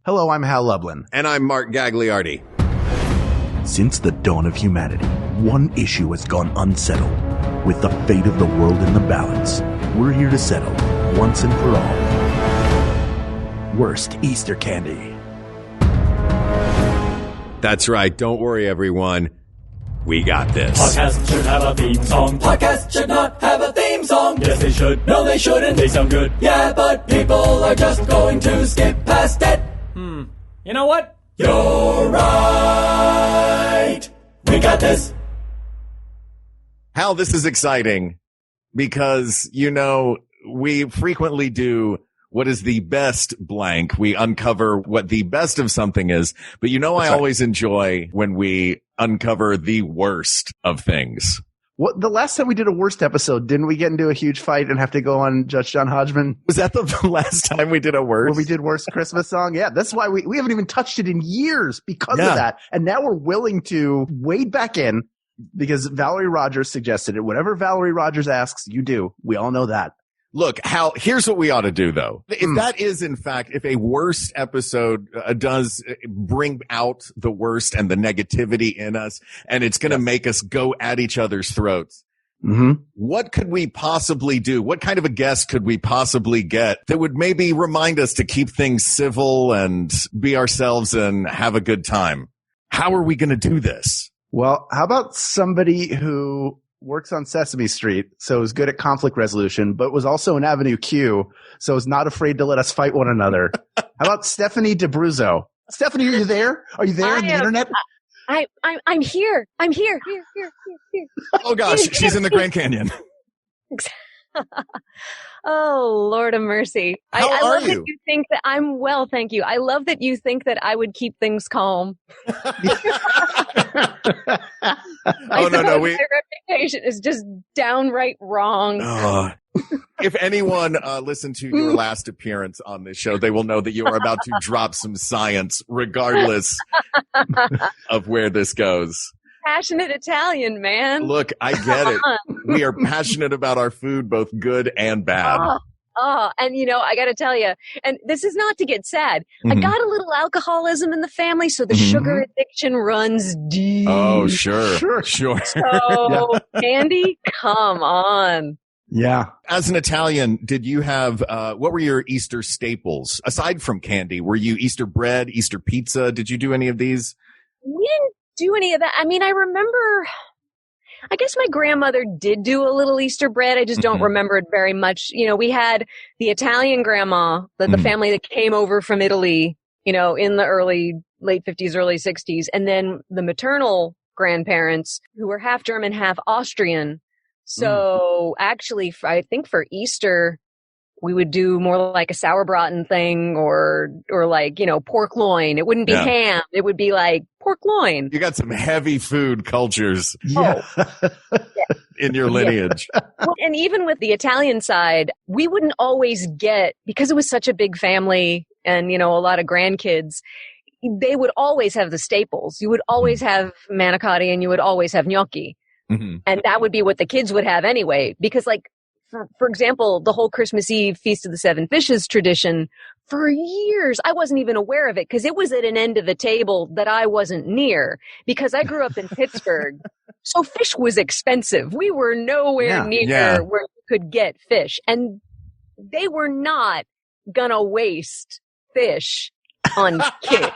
Hello, I'm Hal Lublin. And I'm Mark Gagliardi. Since the dawn of humanity, one issue has gone unsettled. With the fate of the world in the balance, we're here to settle, once and for all, worst Easter candy. That's right. Don't worry, everyone. We got this. Podcasts should have a theme song. Podcasts should not have a theme song. Yes, they should. No, they shouldn't. They sound good. Yeah, but people are just going to skip past it. You know what? You're right. We got this. Hal, this is exciting because, you know, we frequently do what is the best blank. We uncover what the best of something is. But, you know, I always enjoy when we uncover the worst of things. What, the last time we did a worst episode, didn't we get into a huge fight and have to go on Judge John Hodgman? Was that the last time we did a worst? Where we did worst Christmas song? Yeah, that's why we haven't even touched it in years because of that. And now we're willing to wade back in because Valerie Rogers suggested it. Whatever Valerie Rogers asks, you do. We all know that. Look, Hal, here's what we ought to do, though. If that is, in fact, if a worst episode does bring out the worst and the negativity in us, and it's going to make us go at each other's throats, what could we possibly do? What kind of a guest could we possibly get that would maybe remind us to keep things civil and be ourselves and have a good time? How are we going to do this? Well, how about somebody who works on Sesame Street, so is good at conflict resolution, but was also in Avenue Q, so is not afraid to let us fight one another. How about Stephanie D'Abruzzo? Stephanie, are you there? Are you there on the internet? I'm here. I'm here. Oh gosh, she's in the Grand Canyon. Oh, Lord of mercy. I love that you think that I'm well, thank you. I love that you think that I would keep things calm. Oh, no. My reputation is just downright wrong. If anyone listened to your last appearance on this show, they will know that you are about to drop some science, regardless of where this goes. Passionate Italian, man. Look, I get it. We are passionate about our food, both good and bad. And you know, I got to tell you, and this is not to get sad. I got a little alcoholism in the family, so the sugar addiction runs deep. Oh, sure. So, Candy, come on. Yeah. As an Italian, did you have, what were your Easter staples? Aside from candy, were you Easter bread, Easter pizza? Did you do any of these? We didn't do any of that. I mean, I remember, I guess my grandmother did do a little Easter bread. I just don't remember it very much. You know, we had the Italian grandma, the family that came over from Italy, you know, in the late 50s, early 60s. And then the maternal grandparents who were half German, half Austrian. So actually, I think for Easter, we would do more like a sauerbraten thing or like, you know, pork loin. It wouldn't be ham. It would be like pork loin. You got some heavy food cultures in your lineage. Well, and even with the Italian side, we wouldn't always get, because it was such a big family and, you know, a lot of grandkids, they would always have the staples. You would always have manicotti and you would always have gnocchi. And that would be what the kids would have anyway, because like, for example, the whole Christmas Eve Feast of the Seven Fishes tradition, for years, I wasn't even aware of it because it was at an end of the table that I wasn't near because I grew up in Pittsburgh. So fish was expensive. We were nowhere near where you could get fish. And they were not gonna waste fish on kids.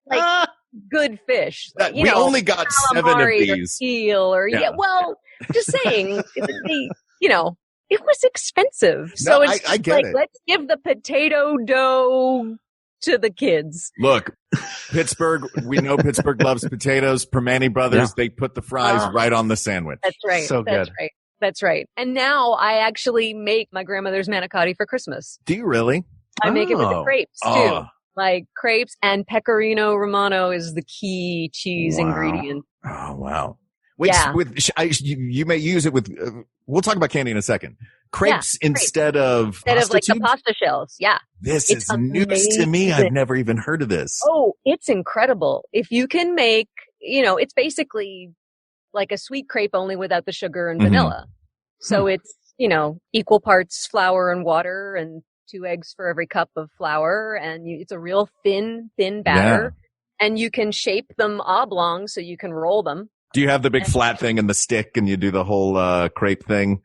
Like, good fish. We only got 7 of these. Seal or just saying, you know, it was expensive. So it's I get it. Let's give the potato dough to the kids. Look, Pittsburgh, we know Pittsburgh loves potatoes. Permane Brothers, they put the fries right on the sandwich. That's right. So that's good. Right. That's right. And now I actually make my grandmother's manicotti for Christmas. Do you really? I make it with the crepes too. Like crepes and pecorino romano is the key cheese ingredient. Oh, wow. Wait, you may use it with, we'll talk about candy in a second. Crepes instead of like tubes? the pasta shells. Yeah. This is news to me. I've never even heard of this. Oh, it's incredible. If you can make, you know, it's basically like a sweet crepe only without the sugar and vanilla. So it's, you know, equal parts flour and water and 2 eggs for every cup of flour, and it's a real thin batter. And you can shape them oblong so you can roll them. Do you have the big flat thing and the stick and you do the whole crepe thing?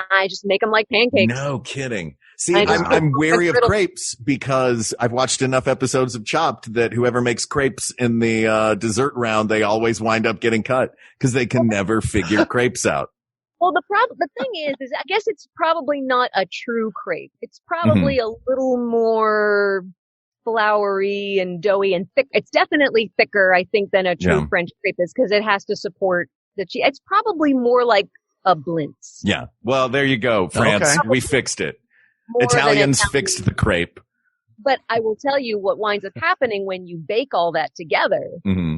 I just make them like pancakes. No kidding. See, I'm wary of crepes because I've watched enough episodes of Chopped that whoever makes crepes in the dessert round, they always wind up getting cut because they can never figure crepes out. Well, the thing is I guess it's probably not a true crepe. It's probably a little more floury and doughy and thick. It's definitely thicker, I think, than a true French crepe is because it has to support the cheese. It's probably more like a blintz. Yeah. Well, there you go, France. Okay. We fixed it. Italians fixed the crepe. But I will tell you what winds up happening when you bake all that together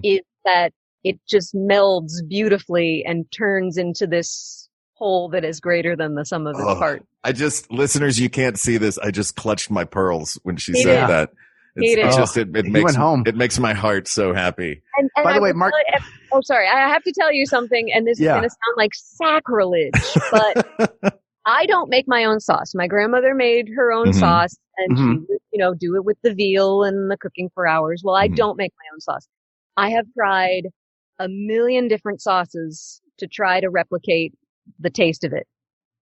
is that it just melds beautifully and turns into this whole that is greater than the sum of its parts. Listeners, you can't see this. I just clutched my pearls when she said that. It makes my heart so happy. And by the way, Mark. Sorry. I have to tell you something, and this is going to sound like sacrilege, but I don't make my own sauce. My grandmother made her own sauce, and she would, do it with the veal and the cooking for hours. Well, I don't make my own sauce. I have tried a million different sauces to try to replicate the taste of it.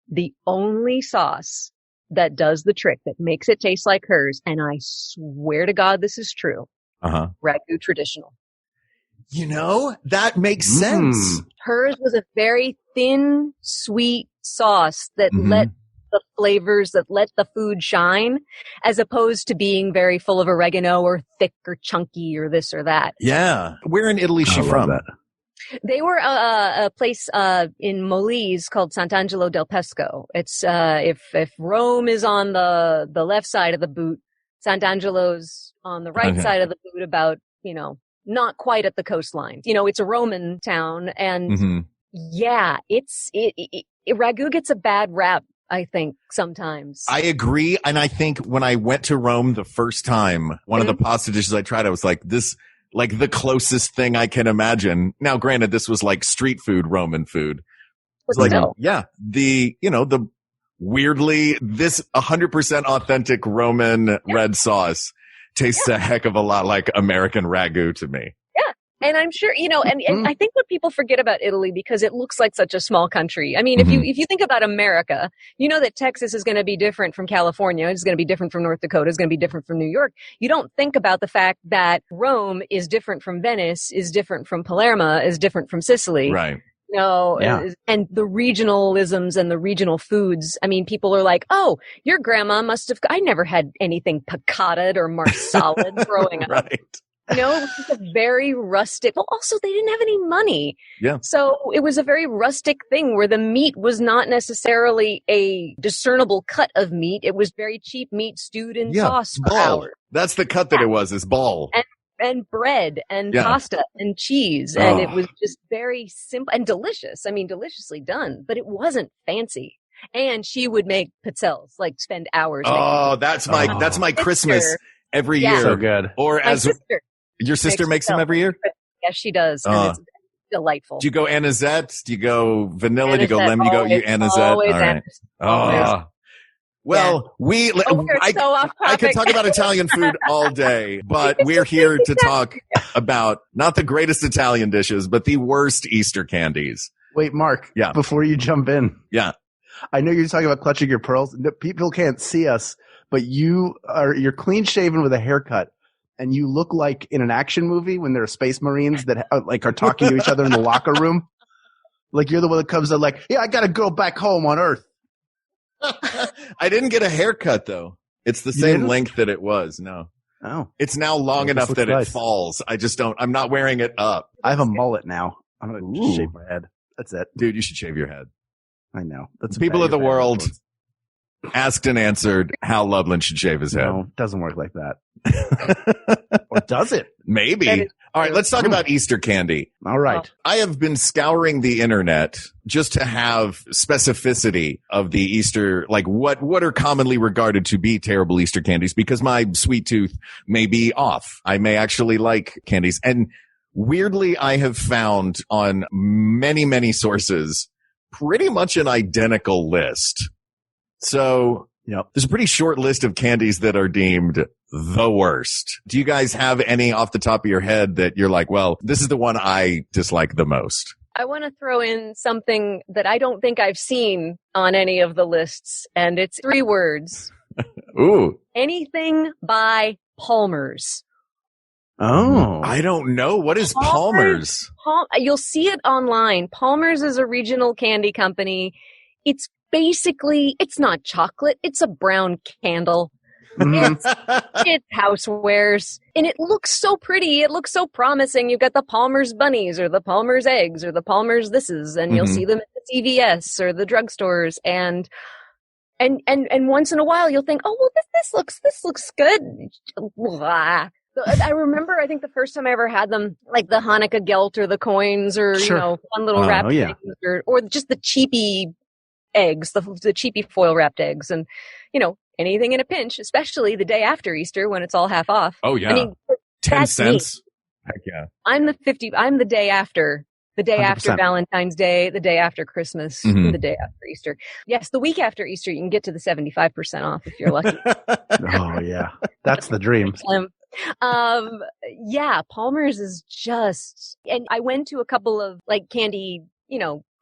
The only sauce that does the trick, that makes it taste like hers, and I swear to God this is true, Ragu traditional. That makes sense. Hers was a very thin, sweet sauce that let the flavors, that let the food shine, as opposed to being very full of oregano or thick or chunky or this or that. Yeah. Where in Italy is she from? That. They were a place in Molise called Sant'Angelo del Pesco. It's if Rome is on the left side of the boot, Sant'Angelo's on the right side of the boot, about not quite at the coastline. It's a Roman town, and ragu gets a bad rap, I think, sometimes. I agree, and I think when I went to Rome the first time, one of the pasta dishes I tried, I was like, this, like the closest thing I can imagine. Now, granted, this was like street food, Roman food. It's like, the weirdly, this 100% authentic Roman red sauce tastes a heck of a lot like American ragu to me. Yeah. And I'm sure, and I think what people forget about Italy, because it looks like such a small country. I mean, if you think about America, you know that Texas is going to be different from California. It's going to be different from North Dakota. It's going to be different from New York. You don't think about the fact that Rome is different from Venice, is different from Palermo, is different from Sicily. Right. And the regionalisms and the regional foods. I mean, people are like, oh, your grandma must have, I never had anything piccataed or marsaled growing up. Right. It was just a very rustic. Well, also they didn't have any money. Yeah. So it was a very rustic thing where the meat was not necessarily a discernible cut of meat. It was very cheap meat stewed in sauce for hours. That's the cut that it was, is ball. And bread and pasta and cheese. And it was just very simple and delicious. I mean, deliciously done, but it wasn't fancy. And she would make pizzelles, like spend hours. Oh, that's my Christmas every year. So good. Or my sister. Your sister makes them every year? Yes, she does. And it's delightful. Do you go anisette? Do you go vanilla? Do you go lemon? You anisette? All right. Oh. Well, I could talk about Italian food all day, but we're here to talk about not the greatest Italian dishes, but the worst Easter candies. Wait, Mark. Yeah. Before you jump in. Yeah. I know you're talking about clutching your pearls. People can't see us, but you're clean shaven with a haircut. And you look like in an action movie when there are space marines that are talking to each other in the locker room. Like you're the one that comes out like, yeah, I got to go back home on Earth. I didn't get a haircut though. It's the same length that it was. No. Oh. It's now long enough that it falls. I'm not wearing it up. I have a mullet now. I'm going to shave my head. That's it. Dude, you should shave your head. I know. That's people of the world asked and answered how Loveland should shave his head. No, it doesn't work like that. Or does it? Maybe. All right, let's talk about Easter candy. All right. I have been scouring the internet just to have specificity of the Easter, like what are commonly regarded to be terrible Easter candies, because my sweet tooth may be off. I may actually like candies. And weirdly, I have found on many, many sources pretty much an identical list. So Yep. There's a pretty short list of candies that are deemed the worst. Do you guys have any off the top of your head that you're like, well, this is the one I dislike the most? I want to throw in something that I don't think I've seen on any of the lists, and it's 3 words. Ooh. Anything by Palmer's. Oh. I don't know. What is Palmer's? You'll see it online. Palmer's is a regional candy company. It's basically, it's not chocolate. It's a brown candle. It's housewares. And it looks so pretty. It looks so promising. You've got the Palmer's bunnies or the Palmer's eggs or the Palmer's thises, and you'll see them at the CVS or the drugstores. And once in a while you'll think, oh, well, this looks good. Blah. I remember, I think the first time I ever had them, like the Hanukkah gelt or the coins or, fun little wrapped things or just the cheapy eggs, the cheapy foil wrapped eggs, and anything in a pinch, especially the day after Easter when it's all half off. Oh yeah, 10 cents. Heck yeah. I'm the day after 100%. Valentine's Day, the day after Christmas, the day after Easter. Yes, the week after Easter you can get to the 75% off if you're lucky. Oh yeah, that's the dream. Palmer's is just, and I went to a couple of like candy,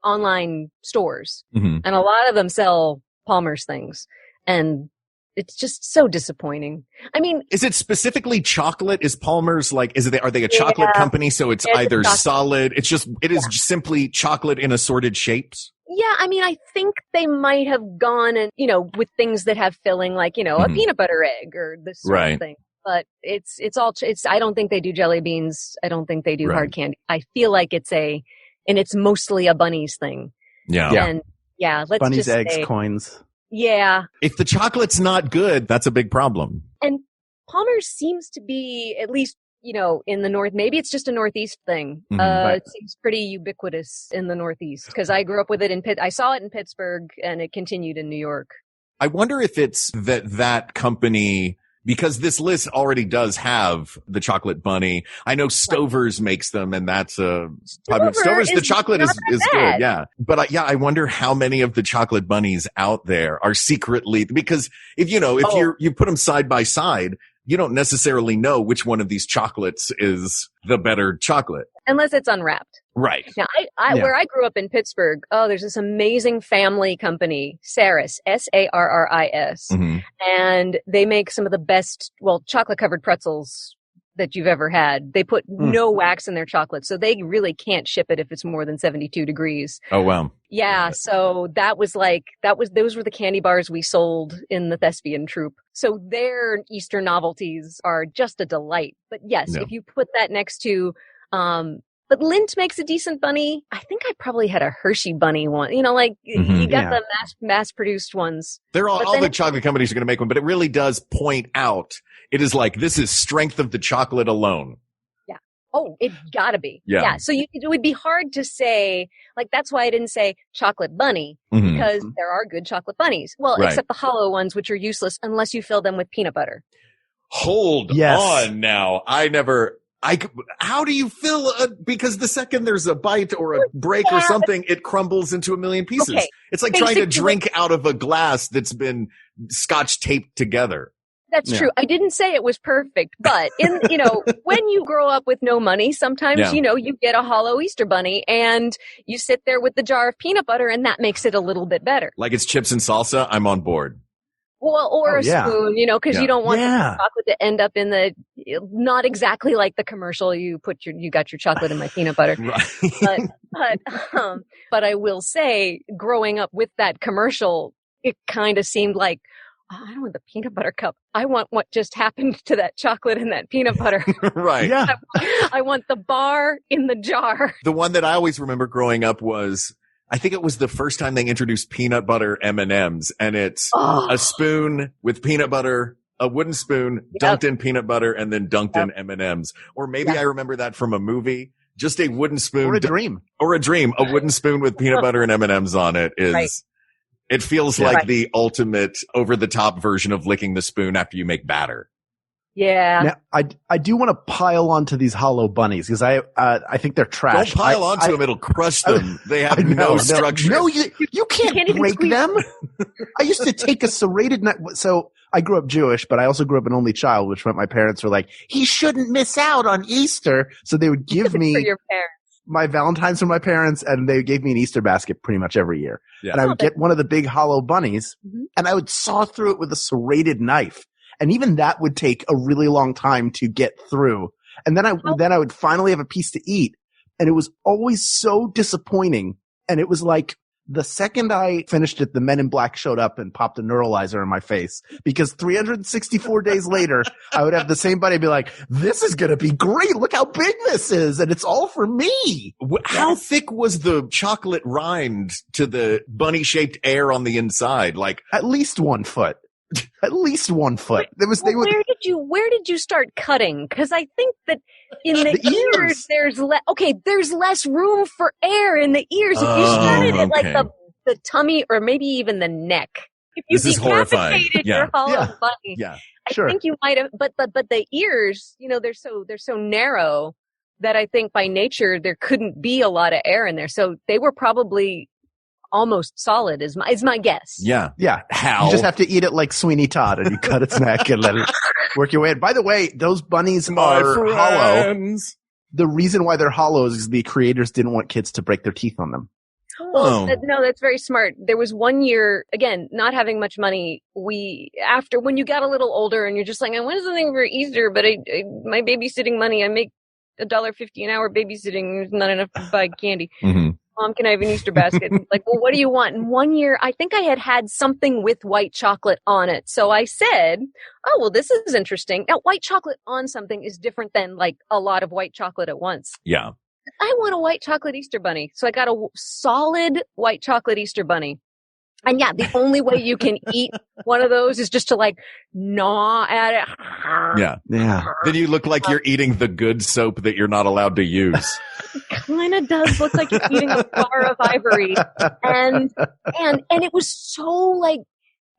online stores, and a lot of them sell Palmer's things, and it's just so disappointing. I mean, is it specifically chocolate? Is Palmer's are they a chocolate company? So it's either solid. It is simply chocolate in assorted shapes. Yeah, I mean, I think they might have gone and, with things that have filling, like, a peanut butter egg or this sort of thing. But it's I don't think they do jelly beans. I don't think they do hard candy. I feel like it's mostly a Bunnies thing. Yeah. And let's Bunnies, just eggs, say, coins. Yeah. If the chocolate's not good, that's a big problem. And Palmer's seems to be, at least, in the North, maybe it's just a Northeast thing. It seems pretty ubiquitous in the Northeast because I grew up with it I saw it in Pittsburgh and it continued in New York. I wonder if it's that company, because this list already does have the chocolate bunny. I know Stover's makes them, and that's Stover's. The chocolate is good, yeah. But I wonder how many of the chocolate bunnies out there are secretly, because if you put them side by side, you don't necessarily know which one of these chocolates is the better chocolate. Unless it's unwrapped. Right. Now, where I grew up in Pittsburgh, there's this amazing family company, Sarris, Sarris. And they make some of the best, chocolate-covered pretzels that you've ever had. They put no wax in their chocolate, so they really can't ship it if it's more than 72 degrees. Oh, wow. Yeah, so those were the candy bars we sold in the Thespian troupe. So their Easter novelties are just a delight. But yes, if you put that next to, but Lindt makes a decent bunny. I think I probably had a Hershey bunny one. You got the mass-produced ones. They're all the chocolate companies are going to make one, but it really does point out, it is like, this is strength of the chocolate alone. Yeah. Oh, it gotta be. Yeah. So it would be hard to say, that's why I didn't say chocolate bunny, because there are good chocolate bunnies. Well, except the hollow ones, which are useless unless you fill them with peanut butter. Hold on now. How do you fill because the second there's a bite or a break or something, it crumbles into a million pieces. Okay. It's like trying to drink out of a glass that's been scotch taped together. That's true. I didn't say it was perfect, but when you grow up with no money, sometimes, you get a hollow Easter bunny and you sit there with the jar of peanut butter and that makes it a little bit better. Like it's chips and salsa. I'm on board. Well, or a spoon, because you don't want the chocolate to end up in not exactly like the commercial. You got your chocolate in my peanut butter. Right. But I will say, growing up with that commercial, it kind of seemed like, I don't want the peanut butter cup. I want what just happened to that chocolate and that peanut butter. Right. Yeah. I want the bar in the jar. The one that I always remember growing up was, I think it was the first time they introduced peanut butter M&Ms, and it's a spoon with peanut butter, a wooden spoon dunked in peanut butter, and then dunked in M&Ms. Or maybe I remember that from a movie. Just a wooden spoon. Or a dream. A wooden spoon with peanut butter and M&Ms on it is, it feels like the ultimate over the top version of licking the spoon after you make batter. Yeah. Now, I do want to pile onto these hollow bunnies because I think they're trash. Don't pile onto them; it'll crush them. They have no structure. No, you can't break them. I used to take a serrated knife. So I grew up Jewish, but I also grew up an only child, which meant my parents were like, he shouldn't miss out on Easter. So they would give me for your parents. My Valentine's from my parents, and they gave me an Easter basket pretty much every year. Yeah. And I would get one of the big hollow bunnies, and I would saw through it with a serrated knife. And even that would take a really long time to get through. And then I would finally have a piece to eat. And it was always so disappointing. And it was like the second I finished it, the Men in Black showed up and popped a neuralizer in my face. Because 364 days later, I would have the same buddy be like, this is going to be great. Look how big this is. And it's all for me. How thick was the chocolate rind to the bunny-shaped air on the inside? Like at least 1 foot. At least 1 foot. Where did you start cutting? Because I think that in the ears there's less room for air in the ears. If you started at like the tummy or maybe even the neck. If you this is horrifying. Your hollow bunny, I think you might have. But the ears, they're so narrow that I think by nature there couldn't be a lot of air in there. So they were probably almost solid is my guess. Yeah. How? You just have to eat it like Sweeney Todd and you cut its neck and let it work your way in. By the way, those bunnies are hollow. The reason why they're hollow is the creators didn't want kids to break their teeth on them. No, that's very smart. There was one year, again, not having much money, when you got a little older and you're just like, I want something for Easter, but my babysitting money, I make $1.50 an hour babysitting, there's not enough to buy candy. Mm-hmm. Mom, can I have an Easter basket? Like, well, what do you want? And one year, I think I had something with white chocolate on it. So I said, oh, well, this is interesting. Now, white chocolate on something is different than like a lot of white chocolate at once. Yeah. I want a white chocolate Easter bunny. So I got a solid white chocolate Easter bunny. And yeah, the only way you can eat one of those is just to like gnaw at it. Yeah. Then you look like you're eating the good soap that you're not allowed to use. It kind of does look like you're eating a bar of ivory. And it was so like,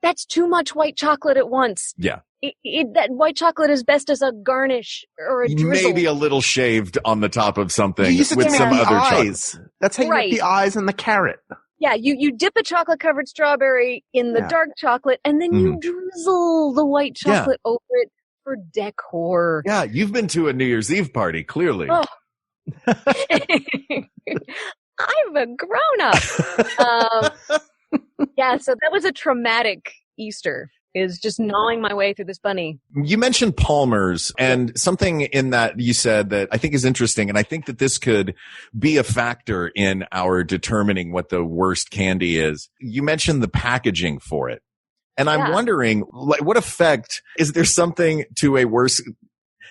that's too much white chocolate at once. Yeah. That white chocolate is best as a garnish or a drizzle. Maybe a little shaved on the top of something with some other chocolate. That's how you make the eyes and the carrot. Yeah, you dip a chocolate-covered strawberry in the dark chocolate, and then you drizzle the white chocolate over it for decor. Yeah, you've been to a New Year's Eve party, clearly. Oh. I'm a grown-up. So that was a traumatic Easter, is just gnawing my way through this bunny. You mentioned Palmer's, and something in that you said that I think is interesting, and I think that this could be a factor in our determining what the worst candy is. You mentioned the packaging for it. And I'm wondering, like, what effect, is there something to a worse,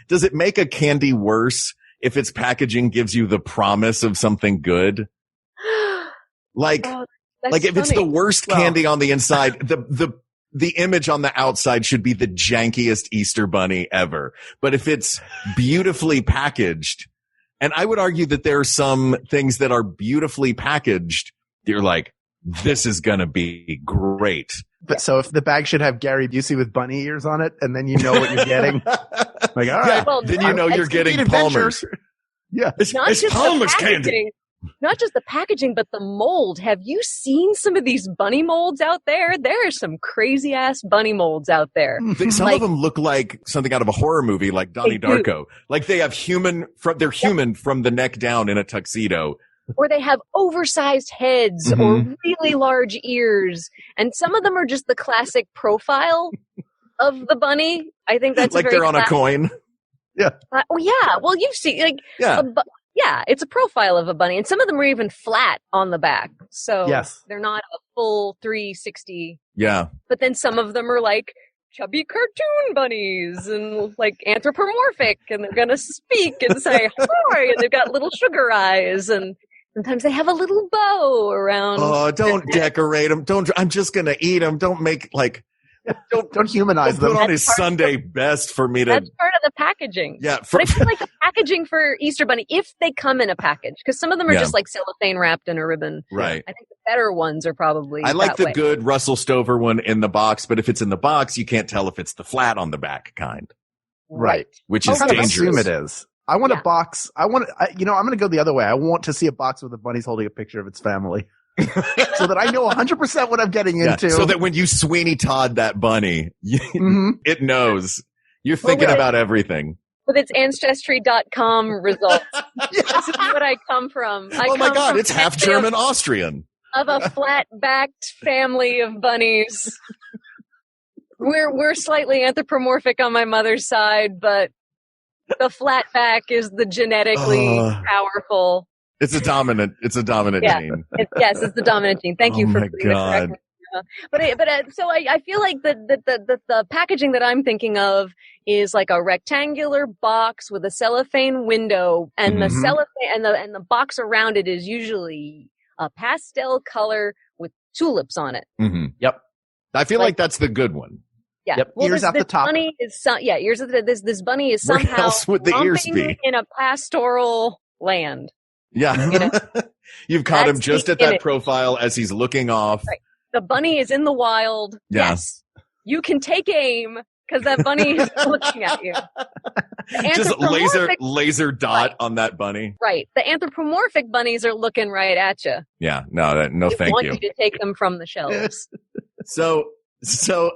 does it make a candy worse if its packaging gives you the promise of something good? Like if it's the worst candy on the inside, the image on the outside should be the jankiest Easter bunny ever. But if it's beautifully packaged, and I would argue that there are some things that are beautifully packaged, you're like, this is going to be great. But so if the bag should have Gary Busey with bunny ears on it, and then you know what you're getting. Like, all right. Well, then you know you're getting Palmer's. Yeah. It's Palmer's candy. Not just the packaging, but the mold. Have you seen some of these bunny molds out there? There are some crazy ass bunny molds out there. Some of them look like something out of a horror movie, like Donnie Darko. Like they have they're human from the neck down in a tuxedo. Or they have oversized heads or really large ears. And some of them are just the classic profile of the bunny. I think that's like they're on a coin. Yeah. Well, you've seen it's a profile of a bunny, and some of them are even flat on the back. So they're not a full 360. Yeah. But then some of them are like chubby cartoon bunnies and like anthropomorphic, and they're going to speak and say hi, and they've got little sugar eyes, and sometimes they have a little bow around. Oh, don't decorate them. I'm just going to eat them. Don't make don't humanize them. Put on his Sunday best for me to. That's part of the packaging. Yeah. But I feel like the packaging for Easter Bunny, if they come in a package, because some of them are just like cellophane wrapped in a ribbon. Right. I think the better ones are probably. I like that the good Russell Stover one in the box, but if it's in the box, you can't tell if it's the flat on the back kind. Right. which I is kind of dangerous. assume it is. I want Yeah. a box. I'm going to go the other way. I want to see a box with the bunny's holding a picture of its family. So that I know 100% what I'm getting into. So that when you Sweeney Todd that bunny, Mhm. it knows. You're thinking about everything. With its Ancestry.com results. This is what I come from. Oh my God, it's half German Austrian. Of a flat-backed family of bunnies. We're slightly anthropomorphic on my mother's side, but the flat back is the genetically powerful. It's a dominant Yeah. gene. Yes, it's the dominant gene. Thank you for my putting that God. correctly. So I feel like the packaging that I'm thinking of is like a rectangular box with a cellophane window, and the Mhm. cellophane and the box around it is usually a pastel color with tulips on it. Mm-hmm. Yep. I feel like that's the good one. Yeah. Yep, ears this, at the this top. Bunny is ears at this bunny is Where somehow else would the ears romping be? in a pastoral land. Yeah. You know? You've caught him That's just the at that image. profile as he's looking off. Right. The bunny is in the wild. Yeah. Yes. You can take aim because that bunny is looking at you. The Just anthropomorphic- laser dot Right. on that bunny. Right. The anthropomorphic bunnies are looking right at you. Yeah. No, They thank want you. you to take them from the shelves. So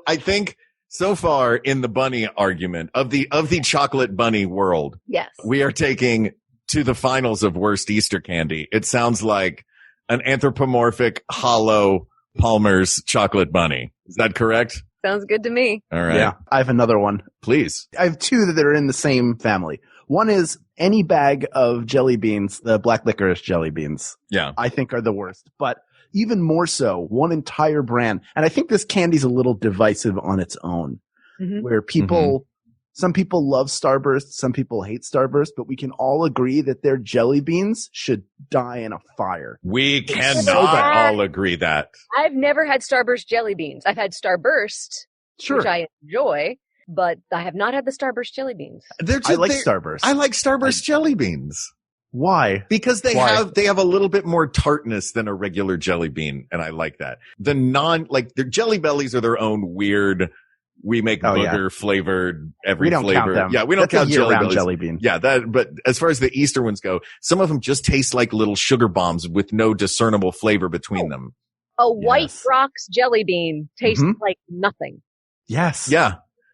I think so far in the bunny argument of the chocolate bunny world, Yes. we are taking to the finals of worst Easter candy. It sounds like an anthropomorphic hollow Palmer's chocolate bunny. Is that correct? Sounds good to me. All right. Yeah. I have another one. Please. I have two that are in the same family. One is any bag of jelly beans, the black licorice jelly beans, Yeah. I think are the worst. But even more so, one entire brand. And I think this candy's a little divisive on its own, Mhm. where some people love Starburst, some people hate Starburst, but we can all agree that their jelly beans should die in a fire. We so cannot bad. all agree that. I've never had Starburst jelly beans. I've had Starburst, Sure. which I enjoy, but I have not had the Starburst jelly beans. I like Starburst. I like Starburst jelly beans Why? because they Why? have a little bit more tartness than a regular jelly bean, and I like that. Their Jelly Bellies are their own weird. We make booger flavored every We don't flavor. count them. Yeah, we don't That's count a Jelly year-round Bellies. jelly bean. Yeah, but as far as the Easter ones go, some of them just taste like little sugar bombs with no discernible flavor between them. A white Yes. Brock's jelly bean tastes Mhm. like nothing. Yes. Yeah.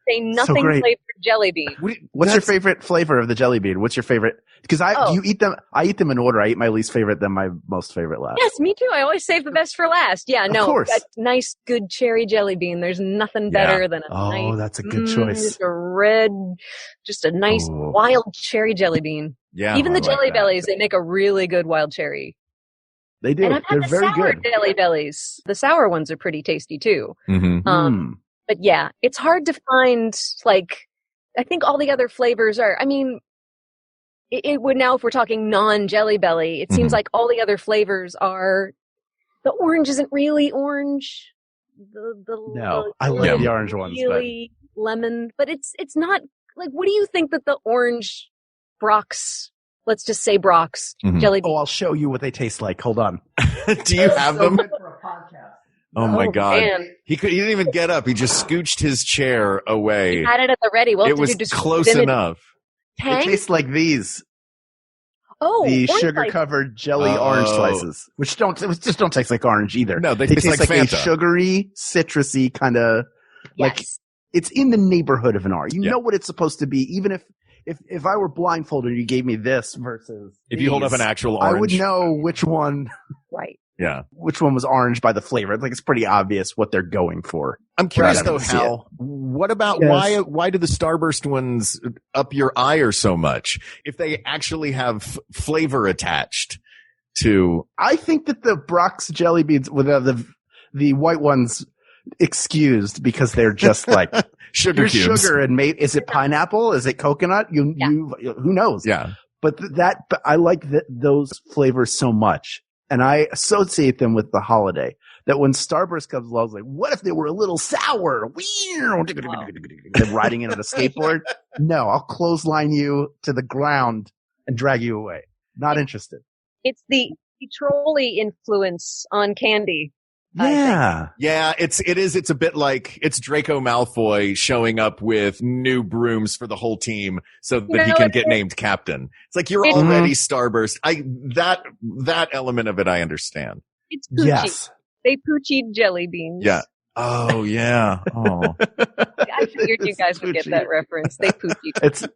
A nothing great. flavored jelly bean. What's your favorite flavor of the jelly bean? What's your favorite? Because Oh. you eat them. I eat them in order. I eat my least favorite, then my most favorite last. Yes, me too. I always save the best for last. Yeah, no, course. that nice, good cherry jelly bean. There's nothing better than a Oh, nice, that's a good choice. just a red, just a nice Ooh. wild cherry jelly bean. Yeah. Even the I like Jelly that. Bellies, they make a really good wild cherry. They do. And I've They're had the very sour good. Jelly Bellies. The sour ones are pretty tasty too. Mm-hmm. But yeah, it's hard to find, I think all the other flavors are, I mean, it would now, if we're talking non-Jelly Belly, it seems Mhm. like all the other flavors are, the orange isn't really orange. No, I like like the orange ones, but really lemon, but it's not, what do you think that the orange Brock's, let's just say Brock's Mhm. jelly bean? I'll show you what they taste like. Hold on. Do you have them? Oh my Oh, God. man. He didn't even get up. He just scooched his chair away. Had it at the ready. Well, It was close enough. They Tang? taste like these, Oh, the orange sugar slice. covered jelly orange Oh. slices, which just don't taste like orange either. No, they They taste like a Fanta. sugary, citrusy kind of. like- Yes. It's in the neighborhood of an R. You Yeah. know what it's supposed to be, even if I were blindfolded and you gave me this versus If you hold up these, an actual I orange. would know which one Right. Yeah. was orange by the flavor. Like it's pretty obvious what they're going for. I'm curious Right, I though, can see Hal, what about Yes. why do the Starburst ones up your ire so much? If they actually have flavor attached to, I think that the Brock's jelly beans with the white ones excused because they're just like sugar here's cubes. sugar and is it pineapple? Is it coconut? You who knows? Yeah. But but I like those flavors so much, and I associate them with the holiday. That when Starburst comes along, I was like, what if they were a little sour? They're riding in on a skateboard. No, I'll clothesline you to the ground and drag you away. Not interested. It's the trolley influence on candy. Yeah. Yeah, it's a bit like it's Draco Malfoy showing up with new brooms for the whole team so that he can get named captain. It's like you're already Starburst. That element of it I understand. It's Poochie. Yes. They Poochied jelly beans. Yeah. Oh yeah. Oh. I figured you guys would get that reference. They Poochied. It's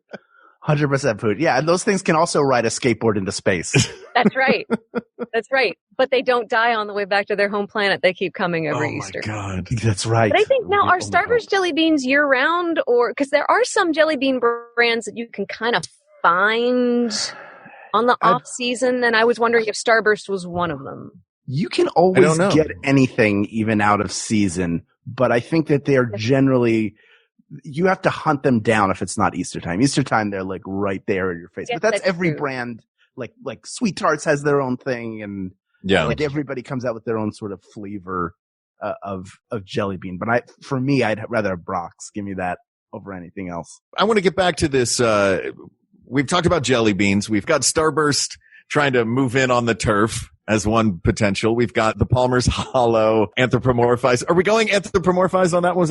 100% Pooch. Yeah, and those things can also ride a skateboard into space. That's right. That's right. But they don't die on the way back to their home planet. They keep coming every Easter. Oh, my God. That's right. But I think now, are Starburst jelly beans year-round? Or because there are some jelly bean brands that you can kind of find on the off-season, and I was wondering if Starburst was one of them. You can always get anything even out of season, but I think that they are generally – you have to hunt them down if it's not Easter time. Easter time, they're like right there in your face. Yes, but that's every true. Brand. Like Sweet Tarts has their own thing, and like everybody comes out with their own sort of flavor of jelly bean. But for me, I'd rather have Brock's. Give me that over anything else. I want to get back to this. We've talked about jelly beans. We've got Starburst trying to move in on the turf as one potential. We've got the Palmer's Hollow anthropomorphize. Are we going anthropomorphize on that one?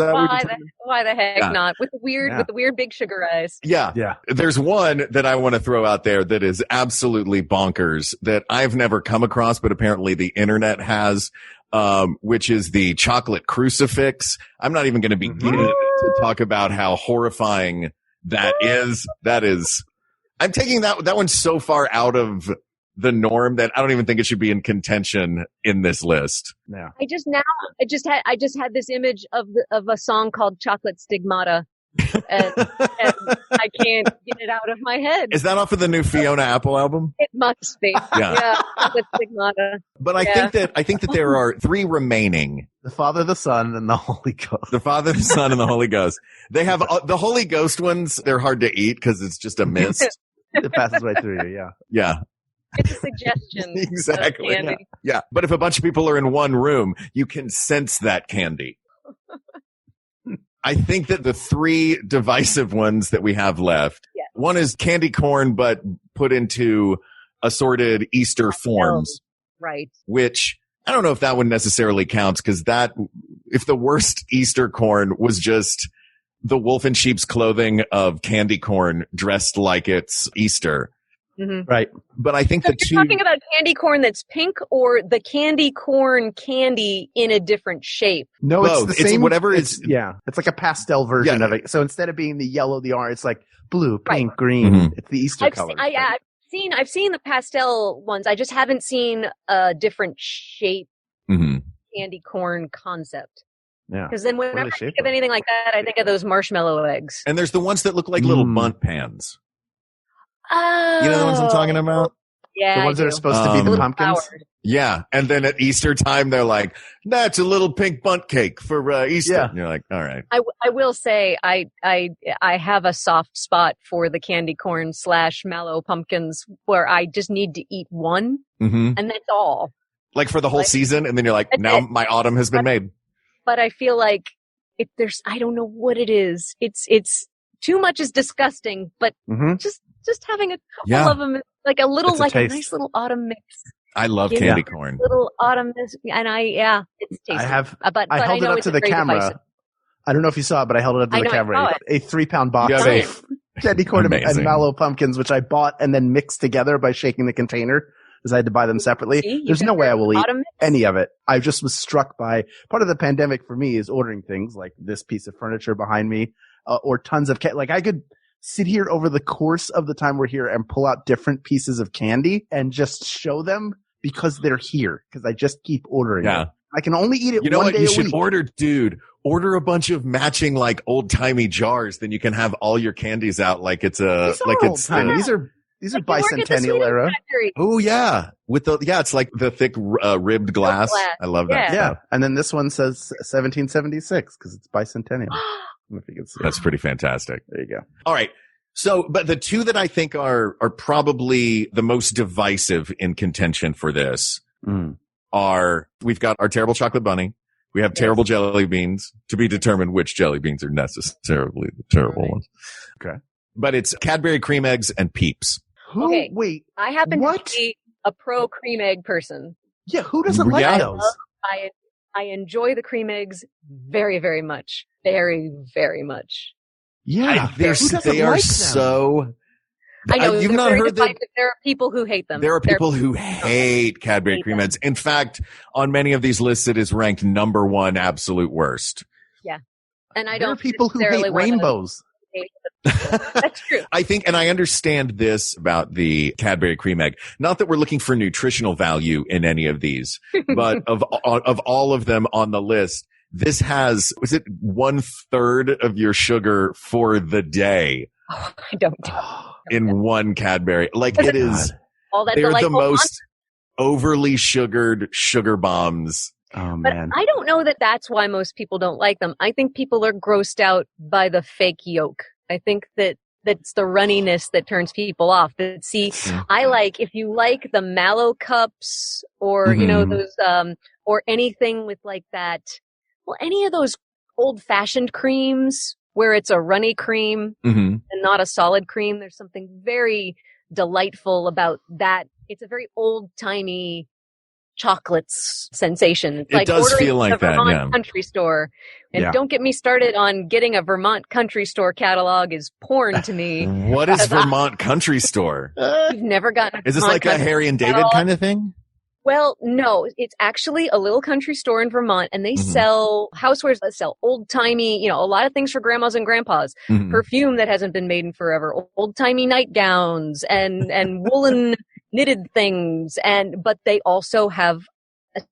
Why the heck not? With the weird big sugar eyes. Yeah. Yeah. There's one that I want to throw out there that is absolutely bonkers that I've never come across, but apparently the internet has, which is the chocolate crucifix. I'm not even going to begin to talk about how horrifying that is. That is, I'm taking that one so far out of the norm that I don't even think it should be in contention in this list. Yeah. I just had this image of a song called Chocolate Stigmata. And I can't get it out of my head. Is that off of the new Fiona Apple album? It must be. Yeah. Chocolate Stigmata. But I think that there are 3 remaining. The Father, the Son, and the Holy Ghost. The Father, the Son, and the Holy Ghost. They have the Holy Ghost ones. They're hard to eat because it's just a mist. It passes right through you. Yeah. Yeah. It's a suggestion. Exactly. Yeah. But if a bunch of people are in one room, you can sense that candy. I think that the 3 divisive ones that we have left, one is candy corn, but put into assorted Easter forms. Right. Which I don't know if that one necessarily counts because if the worst Easter corn was just the wolf in sheep's clothing of candy corn dressed like it's Easter. Mm-hmm. Right. But I think you're talking about candy corn that's pink or the candy corn candy in a different shape? No, both. It's the same. It's like a pastel version of it. So instead of being the yellow, the orange, it's like blue, pink, green. Mm-hmm. It's the Easter color. I've seen the pastel ones. I just haven't seen a different shape candy corn concept. Yeah. Because then whenever I think of anything like that, I think of those marshmallow eggs. And there's the ones that look like little bunt pans. Oh. You know the ones I'm talking about? Yeah. The ones that are supposed to be the pumpkins? Flowers. Yeah. And then at Easter time, they're like, that's a little pink bunt cake for Easter. Yeah. And you're like, all right. I will say I have a soft spot for the candy corn / mallow pumpkins where I just need to eat one. Mm-hmm. And that's all. Like for the whole season. And then you're like, now my autumn has been made. But I feel like if I don't know what it is. It's too much is disgusting, but just having a couple of them, like a little, a nice little autumn mix. I love candy corn. Little autumn mix, and it's tasty. I held it up to the camera. Divisive. I don't know if you saw it, but I held it up to the camera. A 3-pound box of candy corn and mallow pumpkins, which I bought and then mixed together by shaking the container, because I had to buy them separately. There's no way I will eat any of it. I just was struck by part of the pandemic for me is ordering things like this piece of furniture behind me, or tons of like I could sit here over the course of the time we're here and pull out different pieces of candy and just show them because they're here, because I just keep ordering it. I can only eat it one day a week. You know what you should order, dude? Order a bunch of matching like old-timey jars, then you can have all your candies out like it's These are bicentennial era. Oh yeah. It's like the thick ribbed glass. I love that. Yeah. And then this one says 1776 because it's bicentennial. If you can see That's pretty fantastic. There you go. All right. So, but the 2 that I think are probably the most divisive in contention for this are, we've got our terrible chocolate bunny. We have terrible jelly beans, to be determined which jelly beans are necessarily the terrible ones. Okay. But it's Cadbury cream eggs and Peeps. Okay. Wait. I happen to be a pro cream egg person. Yeah. Who doesn't like those? I enjoy the cream eggs very, very much. Very, very much. Yeah, they are like them? so. I know You've they're not very heard that. divisive. There are people who hate them. There are people who hate Cadbury hate cream them. eggs. In fact, on many of these lists, it is ranked number one absolute worst. Yeah, and I There are don't people who necessarily hate wanna rainbows. hate them. That's true. I think, and I understand this about the Cadbury cream egg. Not that we're looking for nutritional value in any of these, but of all of them on the list, this has, was it 1/3 of your sugar for the day Oh, I don't. in one Cadbury? Like it is, All that they're the delightful most overly sugared sugar bombs. Oh But man. I don't know that that's why most people don't like them. I think people are grossed out by the fake yolk. I think that's the runniness that turns people off. But see, I like, if you like the mallow cups or, you know, those, or anything with like that, well, any of those old fashioned creams where it's a runny cream and not a solid cream. There's something very delightful about that. It's a very old timey chocolates sensation. It's It like does ordering feel like at the that, Vermont yeah. country store. And Yeah. don't get me started on getting a Vermont country store catalog is porn to me. What is Vermont Country Store? You've never gotten a Is this Vermont like a country Harry and David catalog? kind of thing? Well, no, it's actually a little country store in Vermont, and they sell housewares that sell old-timey, you know, a lot of things for grandmas and grandpas. Mhm. Perfume that hasn't been made in forever, old-timey nightgowns and woolen knitted things, but they also have,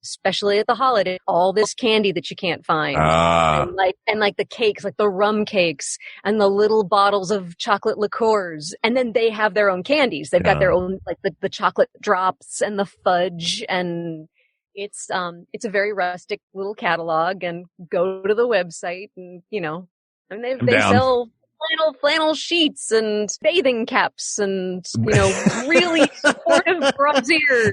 especially at the holiday, all this candy that you can't find. Ah, And like the cakes, like the rum cakes and the little bottles of chocolate liqueurs. And then they have their own candies. They've got their own, like the chocolate drops and the fudge. And it's a very rustic little catalog, and go to the website and, you know, and they down. sell flannel sheets and bathing caps and, you know, really supportive brassiers.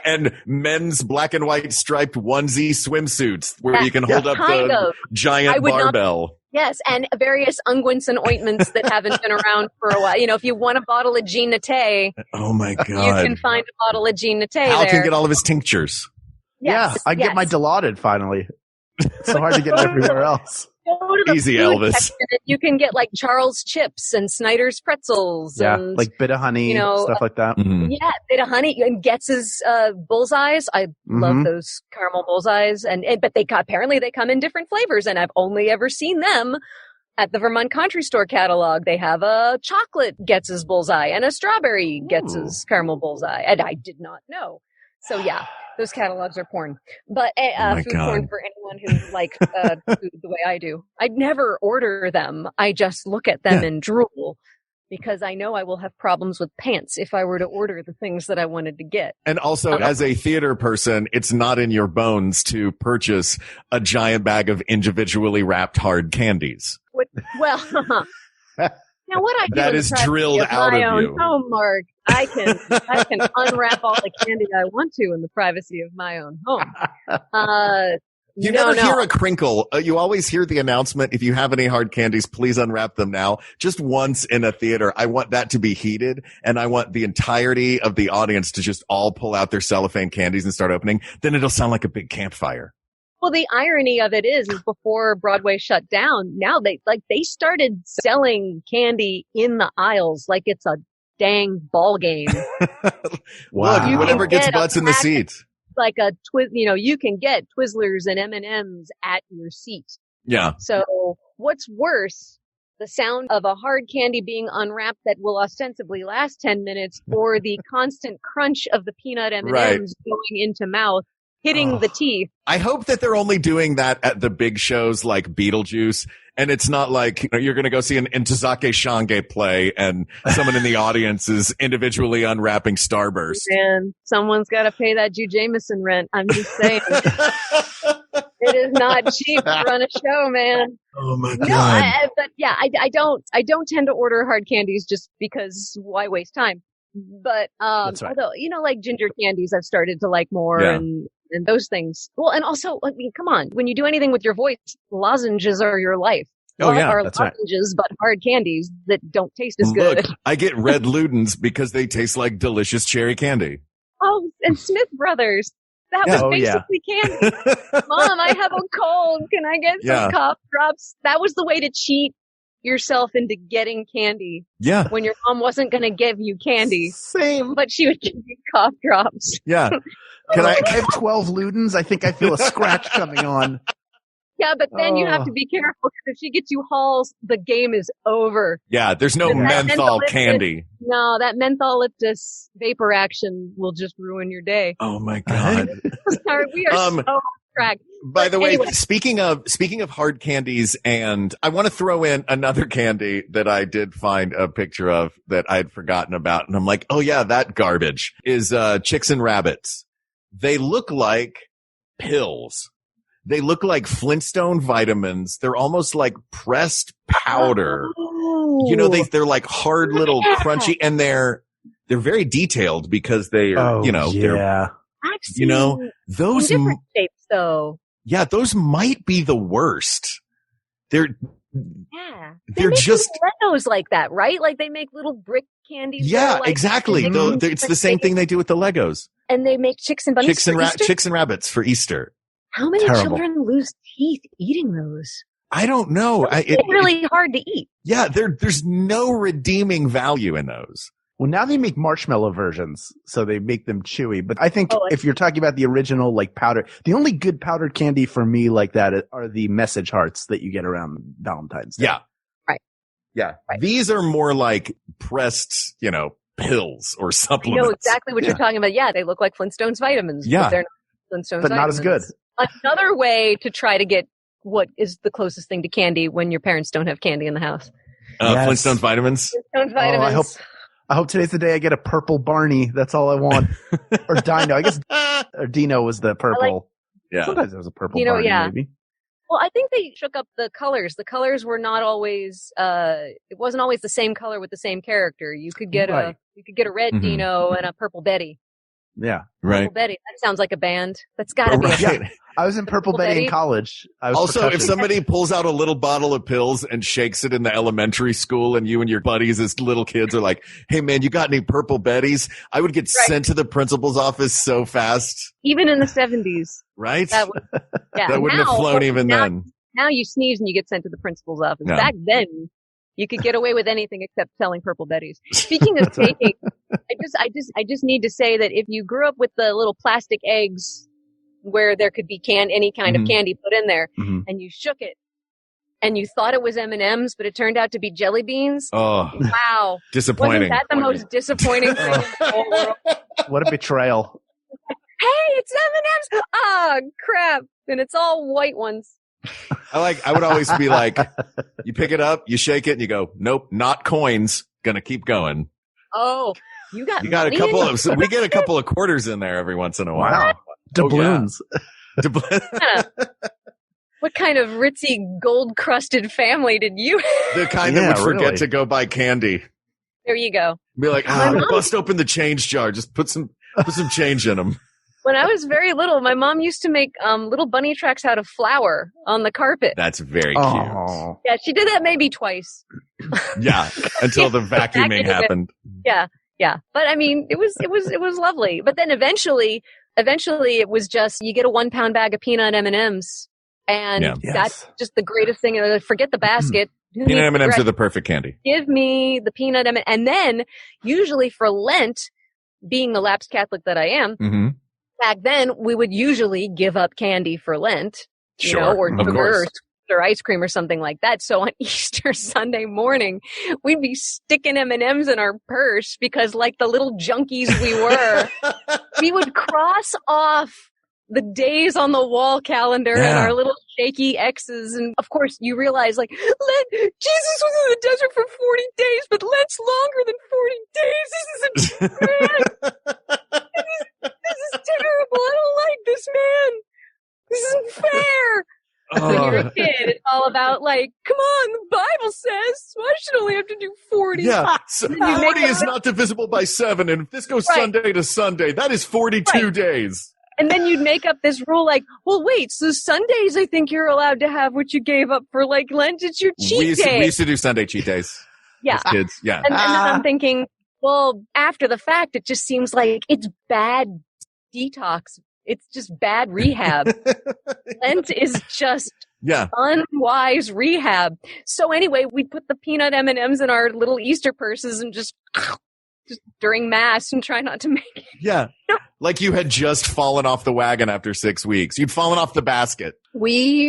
and men's black and white striped onesie swimsuits where you can hold up kind the of. I giant would not- barbell. Yes, and various unguents and ointments that haven't been around for a while. You know, if you want a bottle of Jean Naté, Oh my you god! can find a bottle of Jean Naté Hal there. can get all of his tinctures. Yeah, I get my Dilaudid finally. It's so hard to get everywhere else. Go to the Easy, food Elvis. section and you can get like Charles chips and Snyder's pretzels. Yeah, and, like bit of honey, you know, stuff like that. Mhm. yeah, bit of honey and Getz's bullseyes. I love Mhm. those caramel bullseyes, but apparently they come in different flavors, and I've only ever seen them at the Vermont Country Store catalog. They have a chocolate Getz's bullseye and a strawberry Getz's caramel bullseye, and I did not know. So yeah, those catalogs are porn, but my food God. porn for anyone who likes food the way I do. I'd never order them. I just look at them and drool, because I know I will have problems with pants if I were to order the things that I wanted to get. And also, as a theater person, it's not in your bones to purchase a giant bag of individually wrapped hard candies. Well, now what I do That in the is privacy drilled of out my of own you. home, Mark, I can unwrap all the candy I want to in the privacy of my own home. You no, never hear no. a crinkle. You always hear the announcement, if you have any hard candies, please unwrap them now. Just once in a theater. I want that to be heated, and I want the entirety of the audience to just all pull out their cellophane candies and start opening. Then it'll sound like a big campfire. Well, the irony of it is before Broadway shut down, now they started selling candy in the aisles like it's a dang ball game. Look, You whatever can gets get a butts in the pack- seats. Like a you can get Twizzlers and M&Ms at your seat. Yeah. So what's worse, the sound of a hard candy being unwrapped that will ostensibly last 10 minutes, or the constant crunch of the peanut M&Ms Right. going into mouth, hitting the teeth? I hope that they're only doing that at the big shows like Beetlejuice, and it's not like you're going to go see an Intozake Shange play and someone in the audience is individually unwrapping Starburst. And someone's got to pay that Jew Jameson rent. I'm just saying. It is not cheap to run a show, man. Oh my No, I don't tend to order hard candies just because why waste time? But That's right. although, you know, like ginger candies, I've started to like more, Yeah. and those things. Well, and also, I mean, come on, when you do anything with your voice, lozenges are your life. Oh, yeah, are that's right. lozenges, but hard candies that don't taste as good. Look, I get Red Ludens because they taste like delicious cherry candy. Oh, and Smith Brothers. That Yeah. was Oh, yeah. basically candy. Mom, I have a cold. Can I get Yeah. some cough drops? That was the way to cheat yourself into getting candy Yeah. when your mom wasn't going to give you candy, Same. but she would give you cough drops. Yeah. Can I have 12 Ludens. I think I feel a scratch coming on. Yeah, but then you have Oh. to be careful because if she gets you Halls, the game is over. Yeah, there's no That menthol menthol candy. No, that mentholyptus vapor action will just ruin your day. Oh my God. Sorry, we are Um, so off track. By the way, Anyway. speaking of hard candies, and I want to throw in another candy that I did find a picture of that I had forgotten about. And I'm like, oh yeah, that garbage is, Chicks and Rabbits. They look like pills. They look like Flintstone vitamins. They're almost like pressed powder. You know, they're like hard little crunchy, and they're very detailed because they are, they're, yeah. I've you know, seen those, different shapes though. yeah, those might be the worst. They're They make just, little Legos like that, right? Like they make little brick candies. that yeah, are like, exactly. they Though make it's the same thing they do with the Legos. And they make chicks and bunnies for Easter? Chicks and rabbits for Easter. How many Terrible. children lose teeth eating those? I don't know. It's really hard to eat. Yeah, there's no redeeming value in those. Well, now they make marshmallow versions, so they make them chewy. But I think Oh, if you're talking about the original, like powder, the only good powdered candy for me like that are the message hearts that you get around Valentine's Day. Yeah. Right. Yeah. Right. These are more like pressed, pills or I supplements. know exactly what Yeah. you're talking about. Yeah, they look like Flintstones vitamins. Yeah. But they're not Flintstones But not as good. vitamins. Another way to try to get what is the closest thing to candy when your parents don't have candy in the house. Yes. Flintstone vitamins. Flintstones vitamins. I hope today's the day I get a purple Barney. That's all I want. Or Dino. I guess or Dino was the purple. Yeah. Sometimes there was a purple Dino, Barney, yeah. maybe. Well, I think they shook up the colors. The colors were not always, it wasn't always the same color with the same character. You could get Right. a red Mhm. Dino and a purple Betty. Yeah. Right. Purple Betty. That sounds like a band. That's gotta be a Right. band. I was in Purple Purple Betty Betty. in college. I was Also, if percussion. somebody pulls out a little bottle of pills and shakes it in the elementary school and you and your buddies as little kids are like, hey man, you got any Purple Betties? I would get Right. sent to the principal's office so fast. Even in the 70s. Right? That would, yeah. That wouldn't have flown even now, then. Now you sneeze and you get sent to the principal's office. Yeah. Back then, you could get away with anything except selling Purple Betties. Speaking of taking, I just need to say that if you grew up with the little plastic eggs where there could be any kind Mhm. of candy put in there, Mhm. and you shook it, and you thought it was M&Ms, but it turned out to be jelly beans. Oh, Wow. disappointing. Wasn't that the most disappointing thing in the whole world? What a betrayal. Hey, it's M&Ms! Ah, crap. And it's all white ones. I would always be like, you pick it up, you shake it, and you go, nope, not coins. Gonna keep going. Oh, you got You got a money couple in of, so we get a couple of quarters in there every once in a while. Wow. Doubloons. What kind of ritzy gold crusted family did you have? The kind Yeah, that would forget really. to go buy candy. There you go. Be like, My mom- bust open the change jar. Just put some change in them. When I was very little, my mom used to make little bunny tracks out of flour on the carpet. That's very cute. Oh. Yeah, she did that maybe twice. Yeah, until the vacuuming Back into it. happened. Yeah. But I mean, it was lovely. But then eventually it was just you get a 1 pound bag of peanut M&Ms, and Yeah. Yes. that's just the greatest thing. Forget the basket. Who needs Peanut the M&Ms bread? are the perfect candy. Give me the peanut M&Ms. And then usually for Lent, being the lapsed Catholic that I am, Mm-hmm. back then we would usually give up candy for Lent, Sure, or of sugar course. or ice cream or something like that. So on Easter Sunday morning, we'd be sticking M&Ms in our purse because, like the little junkies we were, we would cross off the days on the wall calendar and Yeah. our little shaky X's. And of course, you realize, like, Jesus was in the desert for 40 days, but Lent's longer than 40 days. This isn't fair. This is terrible. I don't like this man. This isn't fair. When you're a kid, it's all about, like, come on, the Bible says, so I should only have to do 40. Yeah, so you make 40 a- is not divisible by 7, and if this goes Right. Sunday to Sunday, that is 42 Right. days. And then you'd make up this rule like, well, wait, so Sundays I think you're allowed to have what you gave up for, like, Lent. It's your cheat we used day. to do Sunday cheat days Yeah. as kids. Yeah. And then I'm thinking, well, after the fact, it just seems like it's bad detox. It's just bad rehab. Lent is just Yeah. unwise rehab. So anyway, we put the peanut M&Ms in our little Easter purses and just during Mass and try not to make it. Yeah. Like you had just fallen off the wagon after 6 weeks. You'd fallen off the basket. We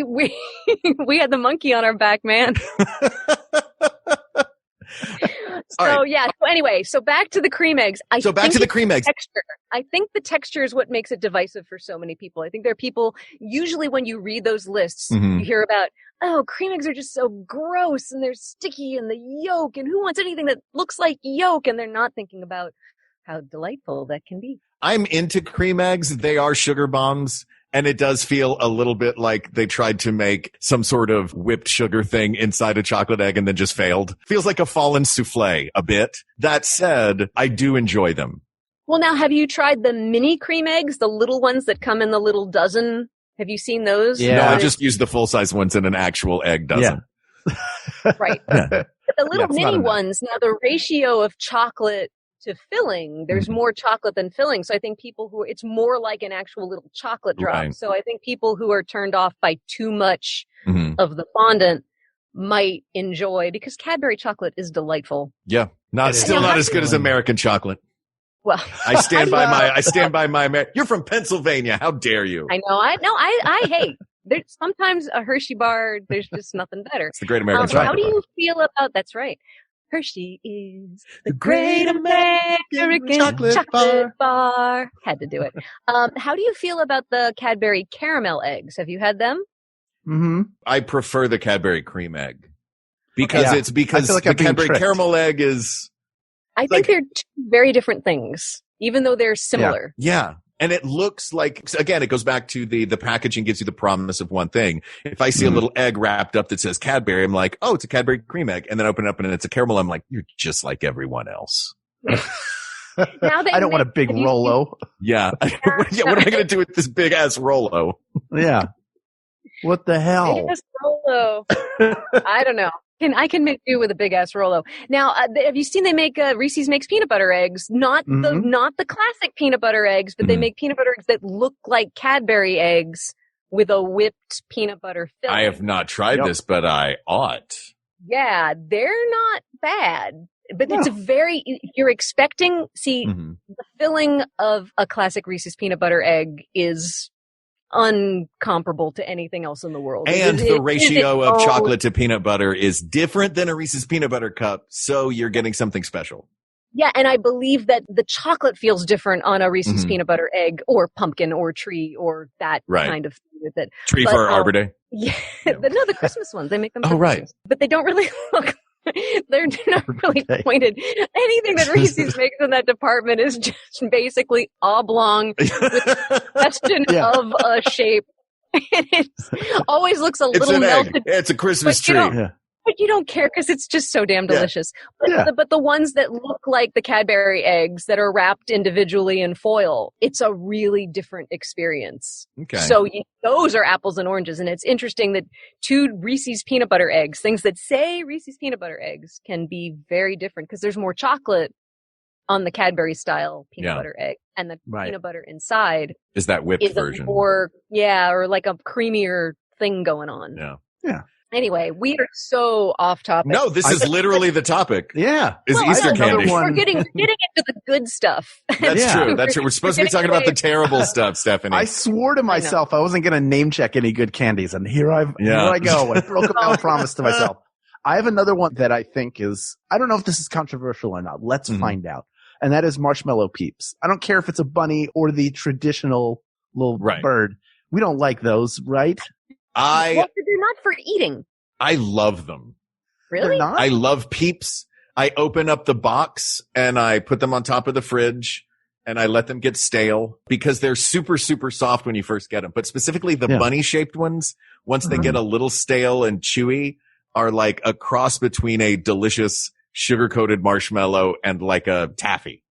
had the monkey on our back, man. So yeah. So anyway, so back to the cream eggs. Back to the cream eggs. Texture. I think the texture is what makes it divisive for so many people. I think there are people, usually when you read those lists, Mhm. you hear about, oh, cream eggs are just so gross and they're sticky and the yolk and who wants anything that looks like yolk, and they're not thinking about how delightful that can be. I'm into cream eggs. They are sugar bombs. And it does feel a little bit like they tried to make some sort of whipped sugar thing inside a chocolate egg and then just failed. Feels like a fallen souffle a bit. That said, I do enjoy them. Well, now, have you tried the mini cream eggs, the little ones that come in the little dozen? Have you seen those? Yeah. No, I just use the full-size ones in an actual egg dozen. Right. Yeah. But the little it's not mini enough. ones, now the ratio of chocolate to filling, there's Mhm. more chocolate than filling. So I think it's more like an actual little chocolate drop. Right. So I think people who are turned off by too much Mhm. of the fondant might enjoy, because Cadbury chocolate is delightful. Yeah. Still not as good as American chocolate. Well, I stand by my, you're from Pennsylvania. How dare you? I know. I hate. There's sometimes a Hershey bar, there's just nothing better. It's the great American How chocolate. do you feel about, that's right. Hershey is the great American chocolate bar. Had to do it. How do you feel about the Cadbury caramel eggs? Have you had them? Mm-hmm. I prefer the Cadbury cream egg because Yeah. it's because I feel like the I'm being Cadbury tricked. caramel egg is I think Like- they're two very different things, even though they're similar. yeah. And it looks like, again, it goes back to the packaging gives you the promise of one thing. If I see a Mhm. little egg wrapped up that says Cadbury, I'm like, oh, it's a Cadbury cream egg. And then I open it up and it's a caramel. I'm like, you're just like everyone else. Now they I don't want a big have you Rolo. Yeah. Yeah. What am I going to do with this big ass Rolo? Yeah. What the hell? Big ass Rolo. I don't know. I can make do with a big ass Rolo. Now, have you seen they make Reese's makes peanut butter eggs? Not the classic peanut butter eggs, but they Mhm. make peanut butter eggs that look like Cadbury eggs with a whipped peanut butter filling. I have not tried Yep. this, but I ought. Yeah, they're not bad, but No. it's you're expecting. See, Mhm. the filling of a classic Reese's peanut butter egg is uncomparable to anything else in the world. And the ratio of its own- chocolate to peanut butter is different than a Reese's peanut butter cup. So you're getting something special. Yeah, and I believe that the chocolate feels different on a Reese's Mhm. peanut butter egg or pumpkin or tree or that Right. kind of thing with it. Tree But, for Arbor Day. Yeah, Yeah. the Christmas ones, they make them. Oh, for right. Christmas. But they don't really look. They're not really Okay. pointed. Anything that Reese's makes in that department is just basically oblong question Yeah. of a shape. It always looks a It's little an egg. melted, It's a Christmas But you tree. don't- Yeah. but you don't care because it's just so damn Yeah. delicious. But, Yeah. but the ones that look like the Cadbury eggs that are wrapped individually in foil, it's a really different experience. Okay. So those are apples and oranges. And it's interesting that two Reese's peanut butter eggs, things that say Reese's peanut butter eggs, can be very different because there's more chocolate on the Cadbury style peanut Yeah. butter egg. And the Right. peanut butter inside Is that whipped is version? a more, or like a creamier thing going on. Yeah. Yeah. Anyway, we are so off topic. No, this is literally the topic. Yeah. Is Well, Easter I know, candy. one- We're getting into the good stuff. That's Yeah. true. That's true. We're supposed to be talking about the terrible stuff, Stephanie. I swore to myself I wasn't going to name check any good candies, and here I go. I broke a bad promise to myself. I have another one that I think is, I don't know if this is controversial or not. Let's Mhm. find out. And that is Marshmallow Peeps. I don't care if it's a bunny or the traditional little Right. bird. We don't like those, right? I Well, they're not for eating. love them. Really? They're not? I love Peeps. I open up the box and I put them on top of the fridge and I let them get stale because they're super, super soft when you first get them. But specifically the Yeah. bunny shaped ones, once they Mhm. get a little stale and chewy, are like a cross between a delicious sugar coated marshmallow and like a taffy.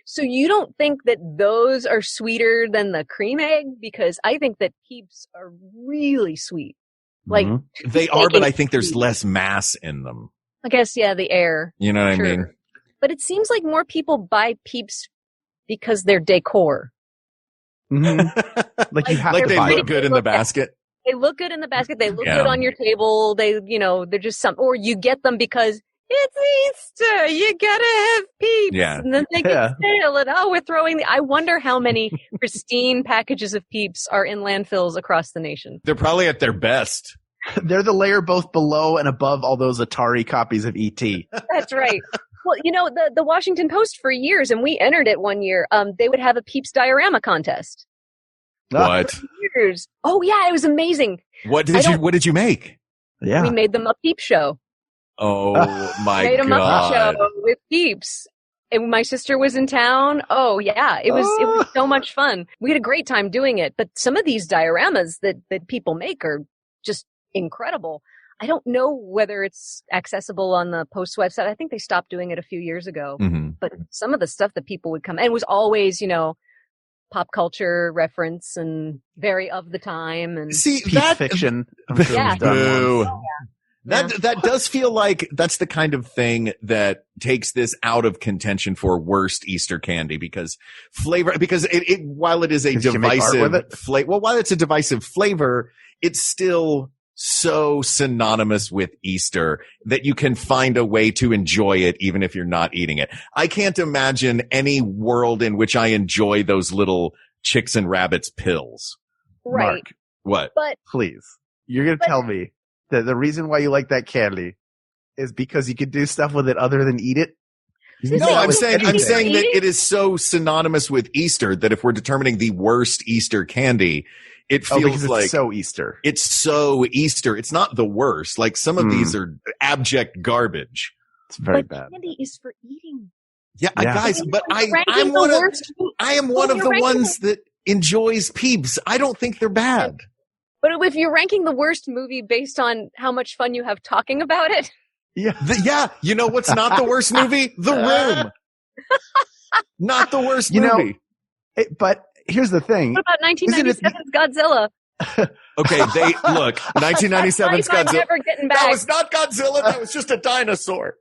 So you don't think that those are sweeter than the cream egg? Because I think that Peeps are really sweet. Like Mhm. They are, but I making think there's sweet. less mass in them. I guess, yeah, the air. You know what Sure. I mean? But it seems like more people buy Peeps because they're decor. Like you have like to they buy look them. good in the basket. They look good in the basket. They look Yeah. good on your table. They're just or you get them because it's Easter. You gotta have peeps. Yeah. And then they Yeah. get stale and we're throwing I wonder how many pristine packages of peeps are in landfills across the nation. They're probably at their best. They're the layer both below and above all those Atari copies of E.T. That's right. Well, the Washington Post for years, and we entered it one year, they would have a Peeps diorama contest. What? Years. Oh yeah, it was amazing. What did you make? Yeah. We made them a peep show. Oh my Made them a God. show with peeps. And my sister was in town. Oh yeah, it was so much fun. We had a great time doing it. But some of these dioramas that people make are just incredible. I don't know whether it's accessible on the Post website. I think they stopped doing it a few years ago. Mm-hmm. But some of the stuff that people would come, and it was always, pop culture reference and very of the time. And See, Peep that fiction. I'm sure Yeah. was done Boo. once. That does feel like that's the kind of thing that takes this out of contention for worst Easter candy because it while it is a 'Cause you make art divisive with it? flavor, while it's a divisive flavor, it's still so synonymous with Easter that you can find a way to enjoy it even if you're not eating it. I can't imagine any world in which I enjoy those little chicks and rabbits pills. right. Mark, What? But please. You're going to tell me that the reason why you like that candy is because you could do stuff with it other than eat it? You No, can do I'm with saying anything. that it is so synonymous with Easter that if we're determining the worst Easter candy, it Oh, feels because it's like so Easter. it's so Easter. It's not the worst. Like some of these are abject garbage. It's very but bad. candy is for eating. Yeah, Yeah. guys, but Ranking I'm the one of worst- I am one of you're the ranking ones that enjoys Peeps. I don't think they're bad. But if you're ranking the worst movie based on how much fun you have talking about it, Yeah. Yeah, you know what's not the worst movie? The Room. Not the worst You know, movie. But here's the thing. what about 1997's Godzilla? Okay, look, 1997's Life I'm Godzilla. never getting That back. was not Godzilla. That was just a dinosaur.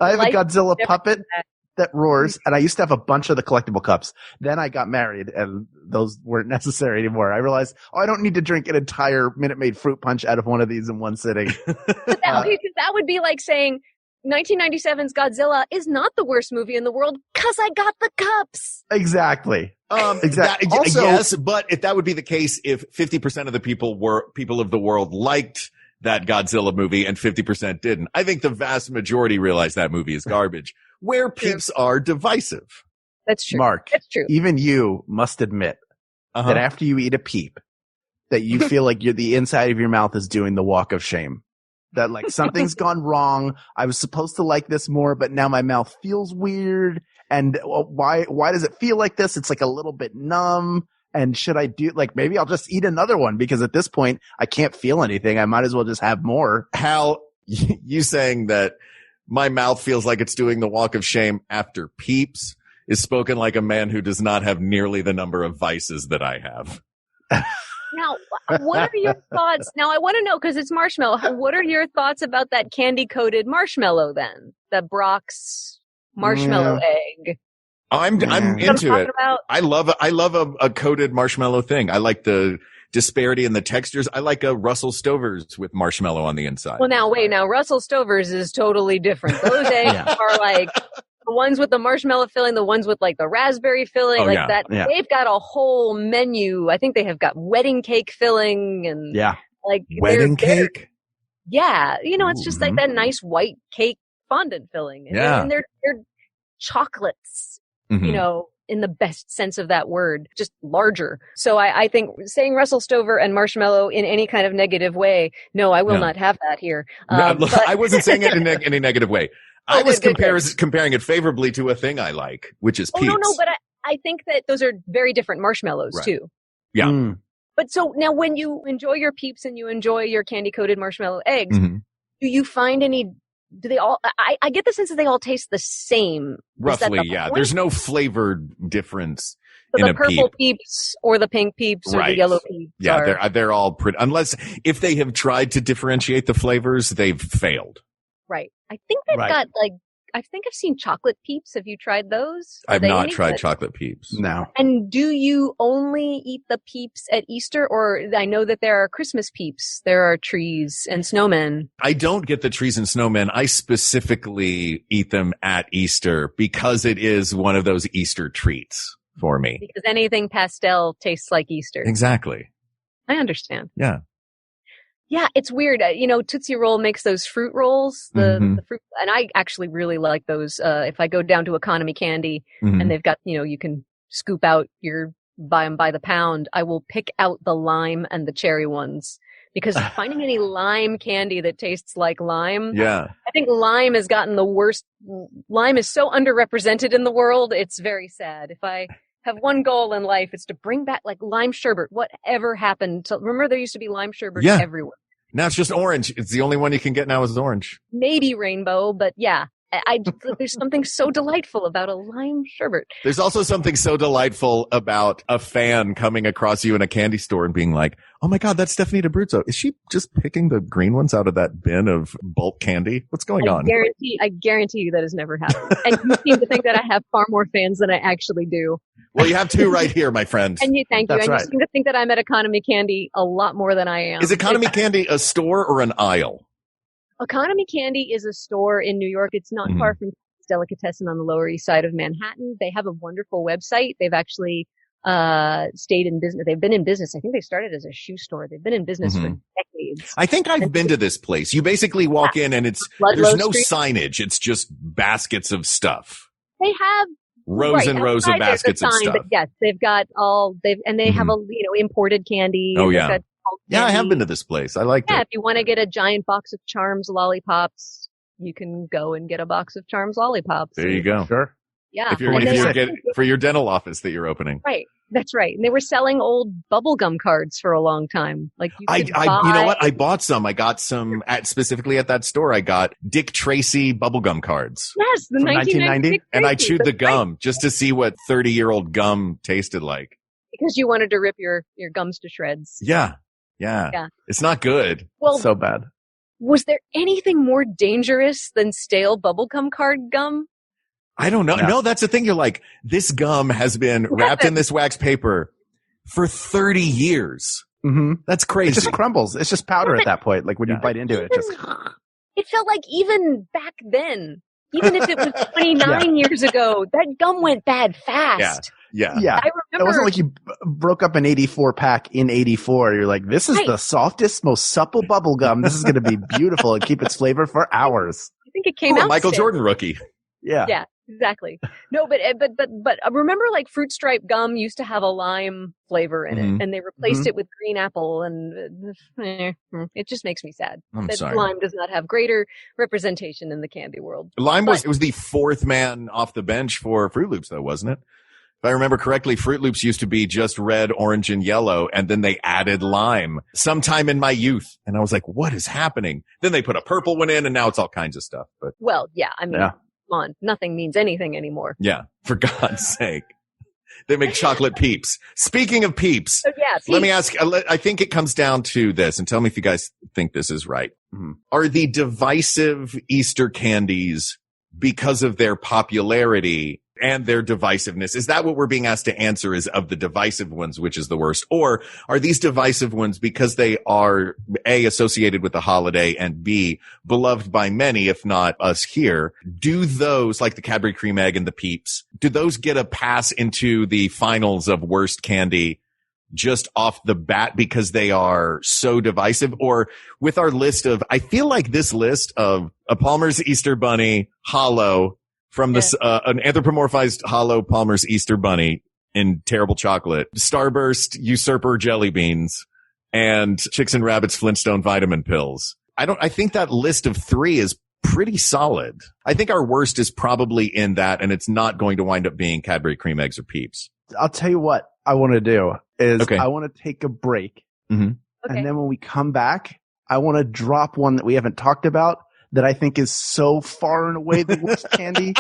I have a Life Godzilla never puppet getting back. that roars, and I used to have a bunch of the collectible cups. Then I got married, and those weren't necessary anymore. I realized, I don't need to drink an entire Minute Maid fruit punch out of one of these in one sitting. But that would be like saying 1997's Godzilla is not the worst movie in the world because I got the cups. Exactly. Exactly. That- Also- yes, but if that would be the case, if 50% of the people of the world liked that Godzilla movie and 50% didn't, I think the vast majority realize that movie is garbage. Where Peeps are divisive. That's true. Mark, That's true. even you must admit that after you eat a peep, that you feel like the inside of your mouth is doing the walk of shame. That like something's gone wrong. I was supposed to like this more, but now my mouth feels weird. And why does it feel like this? It's like a little bit numb. And should I maybe I'll just eat another one because at this point I can't feel anything. I might as well just have more. Hal, you saying that my mouth feels like it's doing the walk of shame after Peeps is spoken like a man who does not have nearly the number of vices that I have. Now, what are your thoughts? Now, I want to know because it's marshmallow. What are your thoughts about that candy-coated marshmallow then? The Brock's marshmallow egg. I'm Yeah. You know what I'm into talking it. about? I love a coated marshmallow thing. I like the disparity in the textures. I like a Russell Stover's with marshmallow on the inside. Well, now, wait. Now, Russell Stover's is totally different. Those eggs Yeah. are like the ones with the marshmallow filling, the ones with like the raspberry filling, Oh, like yeah. that. Yeah. They've got a whole menu. I think they have got wedding cake filling and Yeah. like Wedding they're- cake? Yeah, it's just like Mhm. that nice white cake fondant filling. And Yeah. they're chocolates, Mhm. in the best sense of that word, just larger. So I think saying Russell Stover and marshmallow in any kind of negative way, no, I will No. not have that here. No, But- I wasn't saying it in any negative way. I Oh, was good, good. comparing it favorably to a thing I like, which is oh, Peeps. no, but I think that those are very different marshmallows Right. too. Yeah. Mm. But so now when you enjoy your Peeps and you enjoy your candy coated marshmallow eggs, Mhm. do you find do they all, I get the sense that they all taste the same. Is that Roughly, the yeah. point? There's no flavored difference So in the a purple Peep. Peeps or the pink Peeps or Right. the yellow Peeps Yeah, are, they're all pretty. Unless if they have tried to differentiate the flavors, they've failed. right. I think they've Right. got I think I've seen chocolate Peeps. Have you tried those? Are I've they not any tried good? chocolate Peeps. No. And do you only eat the Peeps at Easter? Or I know that there are Christmas Peeps. There are trees and snowmen. I don't get the trees and snowmen. I specifically eat them at Easter because it is one of those Easter treats for me. Because anything pastel tastes like Easter. Exactly. I understand. Yeah. Yeah, it's weird. Tootsie Roll makes those fruit rolls, the fruit, and I actually really like those. If I go down to Economy Candy and they've got, you can scoop out buy them by the pound, I will pick out the lime and the cherry ones because finding any lime candy that tastes like lime. Yeah. I think lime has gotten the worst. Lime is so underrepresented in the world. It's very sad. If I have one goal in life, it's to bring back like lime sherbet. Whatever happened to, remember there used to be lime sherbet everywhere. Now it's just orange. It's the only one you can get now is orange. Maybe rainbow, but yeah, there's something so delightful about a lime sherbet. There's also something so delightful about a fan coming across you in a candy store and being like, oh my God, that's Stephanie D'Abruzzo. Is she just picking the green ones out of that bin of bulk candy? What's going on? I guarantee you that has never happened. And you seem to think that I have far more fans than I actually do. Well, you have two right here, my friend. And thank you. That's And right. you seem to think that I'm at Economy Candy a lot more than I am. Is Economy Candy a store or an aisle? Economy Candy is a store in New York. It's not far from Delicatessen on the Lower East Side of Manhattan. They have a wonderful website. They've actually stayed in business. They've been in business. I think they started as a shoe store. They've been in business for decades. I think I've been to this place. You basically walk in and there's Ludlow no Street. signage. It's just baskets of stuff. They have Rows and rows of outside there's a baskets of sign, stuff. But yes, they've got they have a imported candy. Oh, and they've yeah. got bulk Yeah, I have candy. been to this place. I liked Yeah, it. if you want to get a giant box of Charms lollipops, you can go and get a box of Charms lollipops. There you go. Sure. Yeah. If you're And they- for your dental office that you're opening. Right. That's right. And they were selling old bubblegum cards for a long time. Like you could buy, you know what? I bought some. I got some specifically at that store. I got Dick Tracy bubblegum cards. Yes, the From 1990. And I chewed the gum just to see what 30-year-old gum tasted like. Because you wanted to rip your gums to shreds. Yeah. It's not good. Well, So bad. was there anything more dangerous than stale bubblegum card gum? I don't know. Yeah. No, that's the thing. You're like, this gum has been wrapped in this wax paper for 30 years. Mm-hmm. That's crazy. It just crumbles. It's just powder at that point. Like when you Yeah. bite into it, it just. It felt like even back then, even if it was 29 years ago, that gum went bad fast. Yeah. Yeah. I It remember. wasn't like you broke up an 84 pack in 84. You're like, this is Right. the softest, most supple bubble gum. This is going to be beautiful and keep its flavor for hours. I think it came Ooh, a out. Michael sick. Jordan rookie. Yeah, exactly. No, but remember, like Fruit Stripe gum used to have a lime flavor in Mhm. it, and they replaced it with green apple, and it just makes me sad I'm that sorry. lime does not have greater representation in the candy world. Lime it was the fourth man off the bench for Fruit Loops, though, wasn't it? If I remember correctly, Fruit Loops used to be just red, orange, and yellow, and then they added lime sometime in my youth. And I was like, what is happening? Then they put a purple one in, and now it's all kinds of stuff. But Well, yeah, I mean, Yeah. come on, nothing means anything anymore. yeah, for God's sake. They make chocolate Peeps. Speaking of Peeps, So yeah, let me Peeps. ask, I think it comes down to this, and tell me if you guys think this is right. Mhm. Are the divisive Easter candies, because of their popularity and their divisiveness, is that what we're being asked to answer, is of the divisive ones, which is the worst? Or are these divisive ones because they are A, associated with the holiday, and B, beloved by many, if not us here? Do those, like the Cadbury Cream Egg and the Peeps, do those get a pass into the finals of worst candy just off the bat because they are so divisive? Or with our list of, I feel like this list of a Palmer's Easter Bunny, hollow, from this, an anthropomorphized hollow Palmer's Easter Bunny in terrible chocolate, Starburst Usurper jelly beans, and Chicks and Rabbits Flintstone vitamin pills. I think that list of three is pretty solid. I think our worst is probably in that, and it's not going to wind up being Cadbury Cream Eggs or Peeps. I'll tell you what I want to do is Okay. I want to take a break. Okay. And then when we come back, I want to drop one that we haven't talked about that I think is so far and away the worst candy.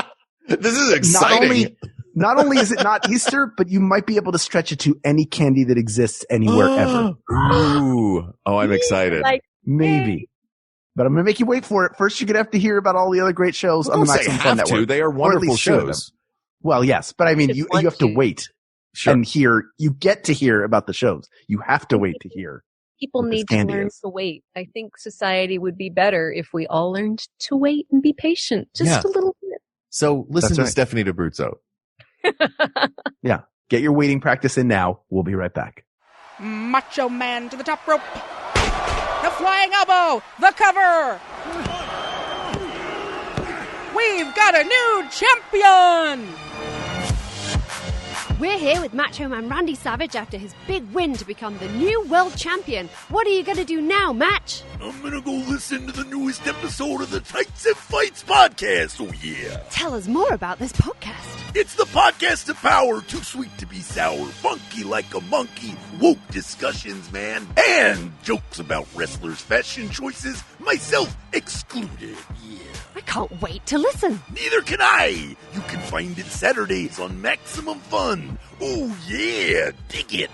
This is exciting. Not only is it not Easter, but you might be able to stretch it to any candy that exists anywhere ever. Ooh. Oh, I'm excited. Like, Maybe. But I'm going to make you wait for it. First, you're going to have to hear about all the other great shows on the Maximum Fun Network. They are wonderful shows. Well, yes, but I mean, you have to wait and hear. You get to hear about the shows. You have to wait to hear. People need to learn to wait. I think society would be better if we all learned to wait and be patient just a little bit. So listen to Stephanie D'Abruzzo. Yeah. Get your waiting practice in now. We'll be right back. Macho Man to the top rope. The flying elbow. The cover. We've got a new champion. We're here with Macho Man Randy Savage after his big win to become the new world champion. What are you going to do now, Match? I'm going to go listen to the newest episode of the Tights and Fights podcast. Oh, yeah. Tell us more about this podcast. It's the podcast of power, too sweet to be sour, funky like a monkey, woke discussions, man, and jokes about wrestlers' fashion choices, myself excluded. Yeah. I can't wait to listen. Neither can I. You can find it Saturdays on Maximum Fun. Oh, yeah. Dig it.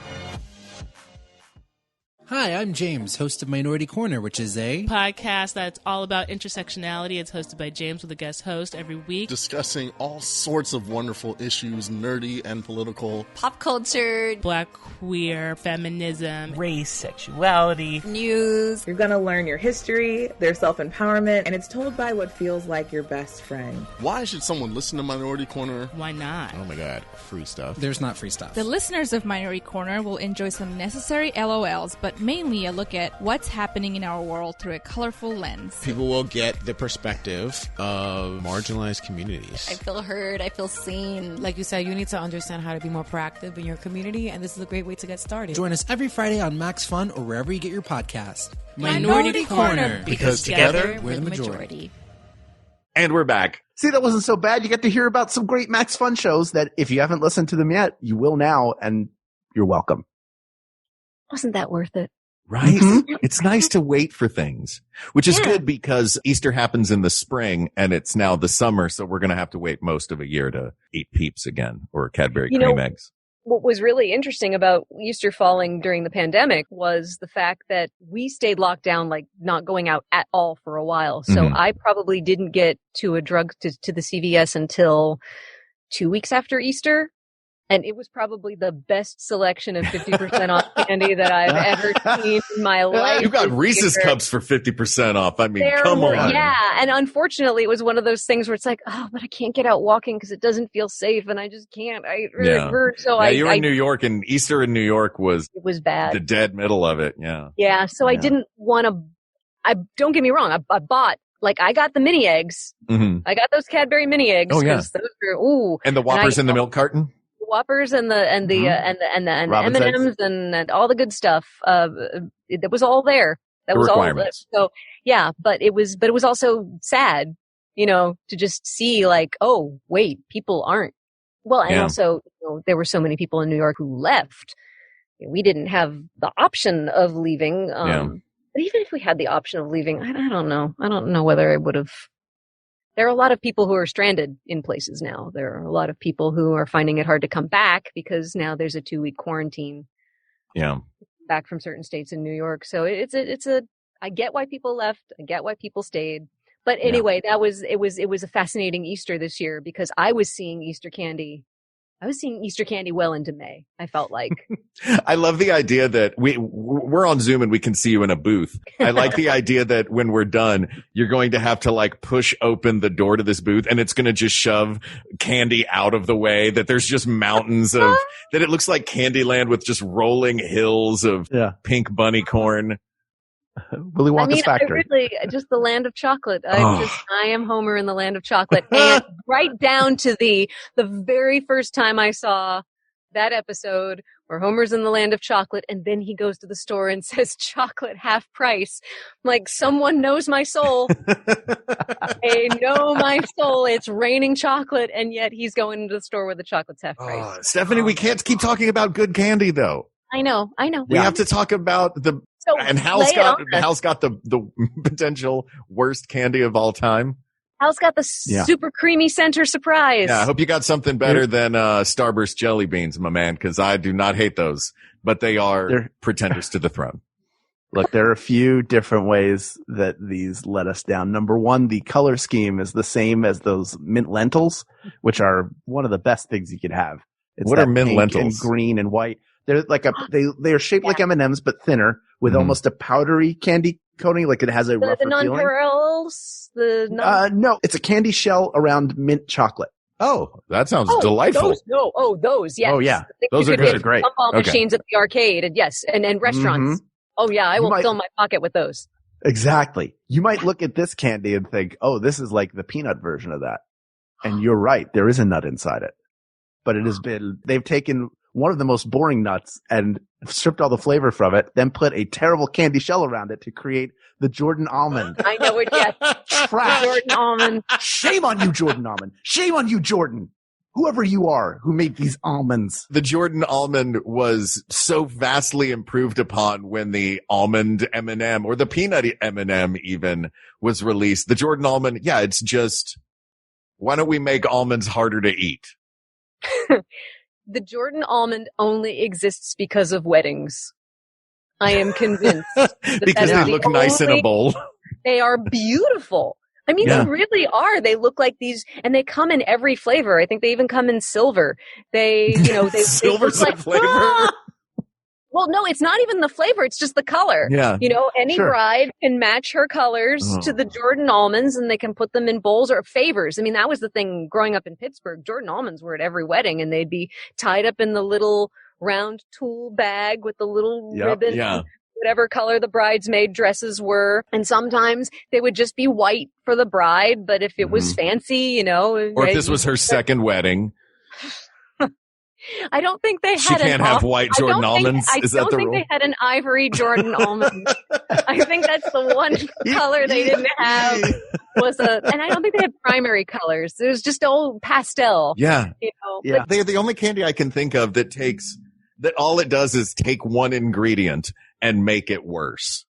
Hi, I'm James, host of Minority Corner, which is a podcast that's all about intersectionality. It's hosted by James with a guest host every week. Discussing all sorts of wonderful issues, nerdy and political. Pop culture. Black, queer, feminism. Race, sexuality. News. You're going to learn your history, their self-empowerment, and it's told by what feels like your best friend. Why should someone listen to Minority Corner? Why not? Oh my God, free stuff. There's not free stuff. The listeners of Minority Corner will enjoy some necessary LOLs, but mainly a look at what's happening in our world through a colorful lens. People will get the perspective of marginalized communities. I feel heard. I feel seen. Like you said, you need to understand how to be more proactive in your community, and this is a great way to get started. Join us every Friday on Max Fun or wherever you get your podcast. Minority Corner, because together we're the majority. And we're back. See, that wasn't so bad. You get to hear about some great Max Fun shows that if you haven't listened to them yet, you will now, and you're welcome. Wasn't that worth it? Right? Mm-hmm. It's nice to wait for things, which is good because Easter happens in the spring and it's now the summer. So we're going to have to wait most of a year to eat Peeps again or Cadbury cream eggs. What was really interesting about Easter falling during the pandemic was the fact that we stayed locked down, like not going out at all for a while. So I probably didn't get to a drug to the CVS until 2 weeks after Easter. And it was probably the best selection of 50% off candy that I've ever seen in my life. You got Reese's Cups for 50% off. I mean, come on. Yeah. And unfortunately, it was one of those things where it's like, oh, but I can't get out walking because it doesn't feel safe. And I just can't. You were in New York, and Easter in New York was bad. The dead middle of it. Yeah. Yeah. So I didn't want to, don't get me wrong. I bought, I got the mini eggs. Mm-hmm. I got those Cadbury mini eggs. Oh, yeah. Those were, and the Whoppers in the milk carton? Whoppers and the M&Ms and all the good stuff. It was all there. That was all. So yeah, but it was also sad, to just see oh wait, people aren't well, and also there were so many people in New York who left. We didn't have the option of leaving. But even if we had the option of leaving, I don't know. I don't know whether I would have. There are a lot of people who are stranded in places now. There are a lot of people who are finding it hard to come back because now there's a 2-week quarantine. Yeah. Back from certain states in New York. So I get why people left. I get why people stayed. But anyway, it was a fascinating Easter this year because I was seeing Easter candy well into May, I felt like. I love the idea that we're on Zoom and we can see you in a booth. I like the idea that when we're done, you're going to have to push open the door to this booth and it's going to just shove candy out of the way, that there's just mountains of, that it looks like Candyland with just rolling hills of pink bunny corn. Willy Wonka's factory. Just the land of chocolate. I am Homer in the land of chocolate. And right down to the very first time I saw that episode where Homer's in the land of chocolate and then he goes to the store and says chocolate half price. I'm like, someone knows my soul. They know my soul. It's raining chocolate and yet he's going into the store where the chocolate's half price. Stephanie, we can't keep talking about good candy though. I know. We have to talk about Hal's got the potential worst candy of all time. Hal's got the super creamy center surprise. Yeah, I hope you got something better than Starburst jelly beans, my man, because I do not hate those, but they are pretenders to the throne. Look, there are a few different ways that these let us down. Number one, the color scheme is the same as those mint lentils, which are one of the best things you could have. It's What that are mint pink lentils? And green and white. They're like they are shaped like M&Ms, but thinner with almost a powdery candy coating. Like it has a rougher The feeling. nonpareils? No, it's a candy shell around mint chocolate. Oh, that sounds delightful. Those, yes. Oh, yeah. Those are You could good. hit Great. Gumball Okay. machines at the arcade, and yes, and restaurants. Oh yeah, I You will might- fill my pocket with those. Exactly. You might look at this candy and think, oh, this is like the peanut version of that. And you're right. There is a nut inside it. But they've taken one of the most boring nuts and stripped all the flavor from it, then put a terrible candy shell around it to create the Jordan almond. I know it. Yes, Trash. Jordan almond. Shame on you, Jordan almond. Shame on you, Jordan. Whoever you are who made these almonds. The Jordan almond was so vastly improved upon when the almond M&M or the peanut M&M even was released. The Jordan almond, yeah, it's just, why don't we make almonds harder to eat? The Jordan almond only exists because of weddings. I am convinced. Because that they is look the nice in a only- bowl. They are beautiful. I mean, Yeah. they really are. They look like these, and they come in every flavor. I think they even come in silver. They Silver's look a like, flavor? "Ah!" Well, no, it's not even the flavor. It's just the color. Yeah. Any Sure. bride can match her colors Oh. to the Jordan almonds, and they can put them in bowls or favors. I mean, that was the thing growing up in Pittsburgh. Jordan almonds were at every wedding, and they'd be tied up in the little round tulle bag with the little ribbon. Yeah. Whatever color the bridesmaid dresses were. And sometimes they would just be white for the bride, but if it was fancy, Or if this was her second wedding. I don't think they had She can't have white Jordan almonds? Is that I don't the think rule? they had an ivory Jordan almond. I think that's the one color they didn't have and I don't think they had primary colors. It was just old pastel. Yeah. But They're the only candy I can think of that all it does is take one ingredient and make it worse.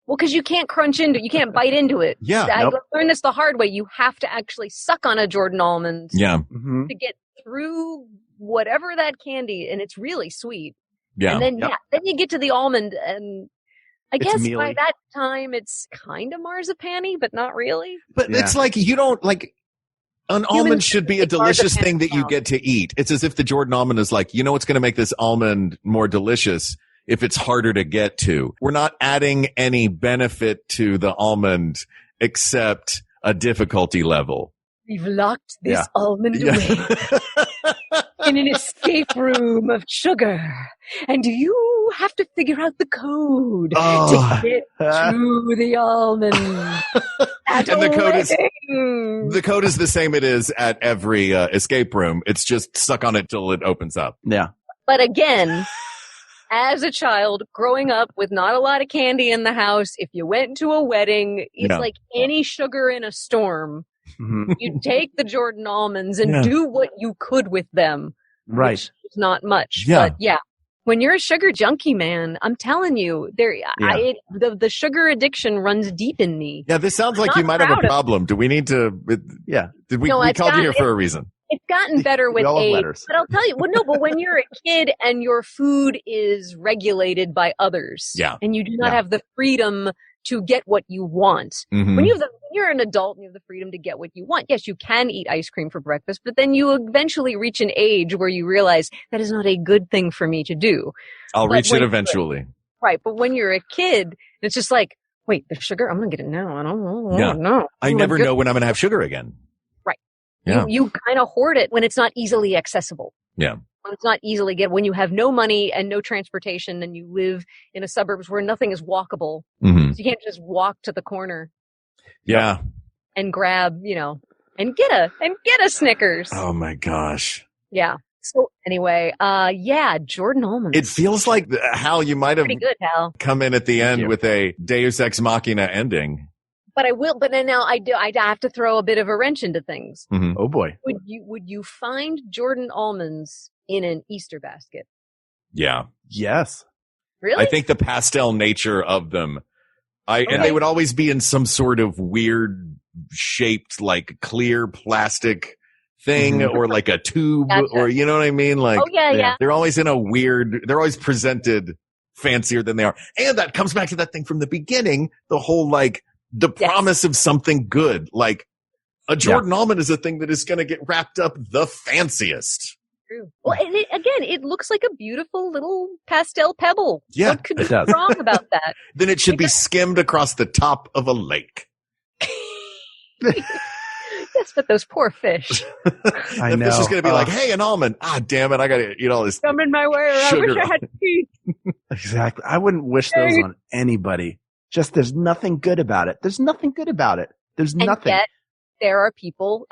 Well, because you can't crunch into it. You can't bite into it. Yeah, I nope. learned this the hard way. You have to actually suck on a Jordan almond Yeah. to get through whatever that candy, and it's really sweet. Yeah. And then, Yep. then you get to the almond, and I It's guess by mealy. that time it's kind of marzipan-y, but not really. But it's like you don't like an almond should be a delicious thing that you get to eat. It's as if the Jordan almond is like, what's going to make this almond more delicious if it's harder to get to? We're not adding any benefit to the almond except a difficulty level. We've locked this Yeah. almond Yeah. away in an escape room of sugar, and you have to figure out the code Oh. to get to the almond. And the code is the same it is at every escape room. It's just suck on it till it opens up. Yeah. But again, as a child growing up with not a lot of candy in the house, if you went to a wedding, it's Yeah. like any sugar in a storm. You take the Jordan almonds and Yeah. do what you could with them. Right. Which is not much. Yeah. But yeah. When you're a sugar junkie, man, I'm telling you, the sugar addiction runs deep in me. Yeah, this sounds like Not you might have proud a of- problem. Do we need to? Yeah. Did we No, we it's called you got- here for a reason? It's gotten better with We all have age. letters. But I'll tell you, but when you're a kid and your food is regulated by others, Yeah. and you do not Yeah. have the freedom to get what you want. Mhm. When you're an adult and you have the freedom to get what you want, yes, you can eat ice cream for breakfast, but then you eventually reach an age where you realize that is not a good thing for me to do. I'll But reach when it you're- eventually. Right, but when you're a kid, it's just like, wait, the sugar, I'm going to get it now. I don't Yeah. know. I never know when I'm going to have sugar again. Right. Yeah. You kind of hoard it when it's not easily accessible. Yeah. When it's not easily get, when you have no money and no transportation and you live in a suburbs where nothing is walkable. Mhm. So you can't just walk to the corner Yeah. and grab, and get a Snickers. Oh my gosh. Yeah. So anyway, Jordan almonds. It feels like Hal, you might have pretty good, Hal. come in at the end with a Deus Ex Machina ending. But then now I have to throw a bit of a wrench into things. Mhm. Oh boy. Would you find Jordan almonds in an Easter basket? Yeah. Yes. Really? I think the pastel nature of them. And Okay. they would always be in some sort of weird shaped, like clear plastic thing or like a tube Gotcha. or you know what I mean? Like, Oh, yeah. they're always in a weird, they're always presented fancier than they are. And that comes back to that thing from the beginning, the whole like the promise of something good. Like a Jordan almond is a thing that is going to get wrapped up the fanciest. True. Well, it looks like a beautiful little pastel pebble. Yeah, what could be wrong about that? Then it should be skimmed across the top of a lake. Yes, but those poor fish. I know. The fish is going to be like, hey, an almond. Ah, damn it. I got to eat all this. Come in my way, or I wish I had teeth. Exactly. I wouldn't wish those on anybody. Just there's nothing good about it. There's nothing good about it. There's nothing. Yet, there are people,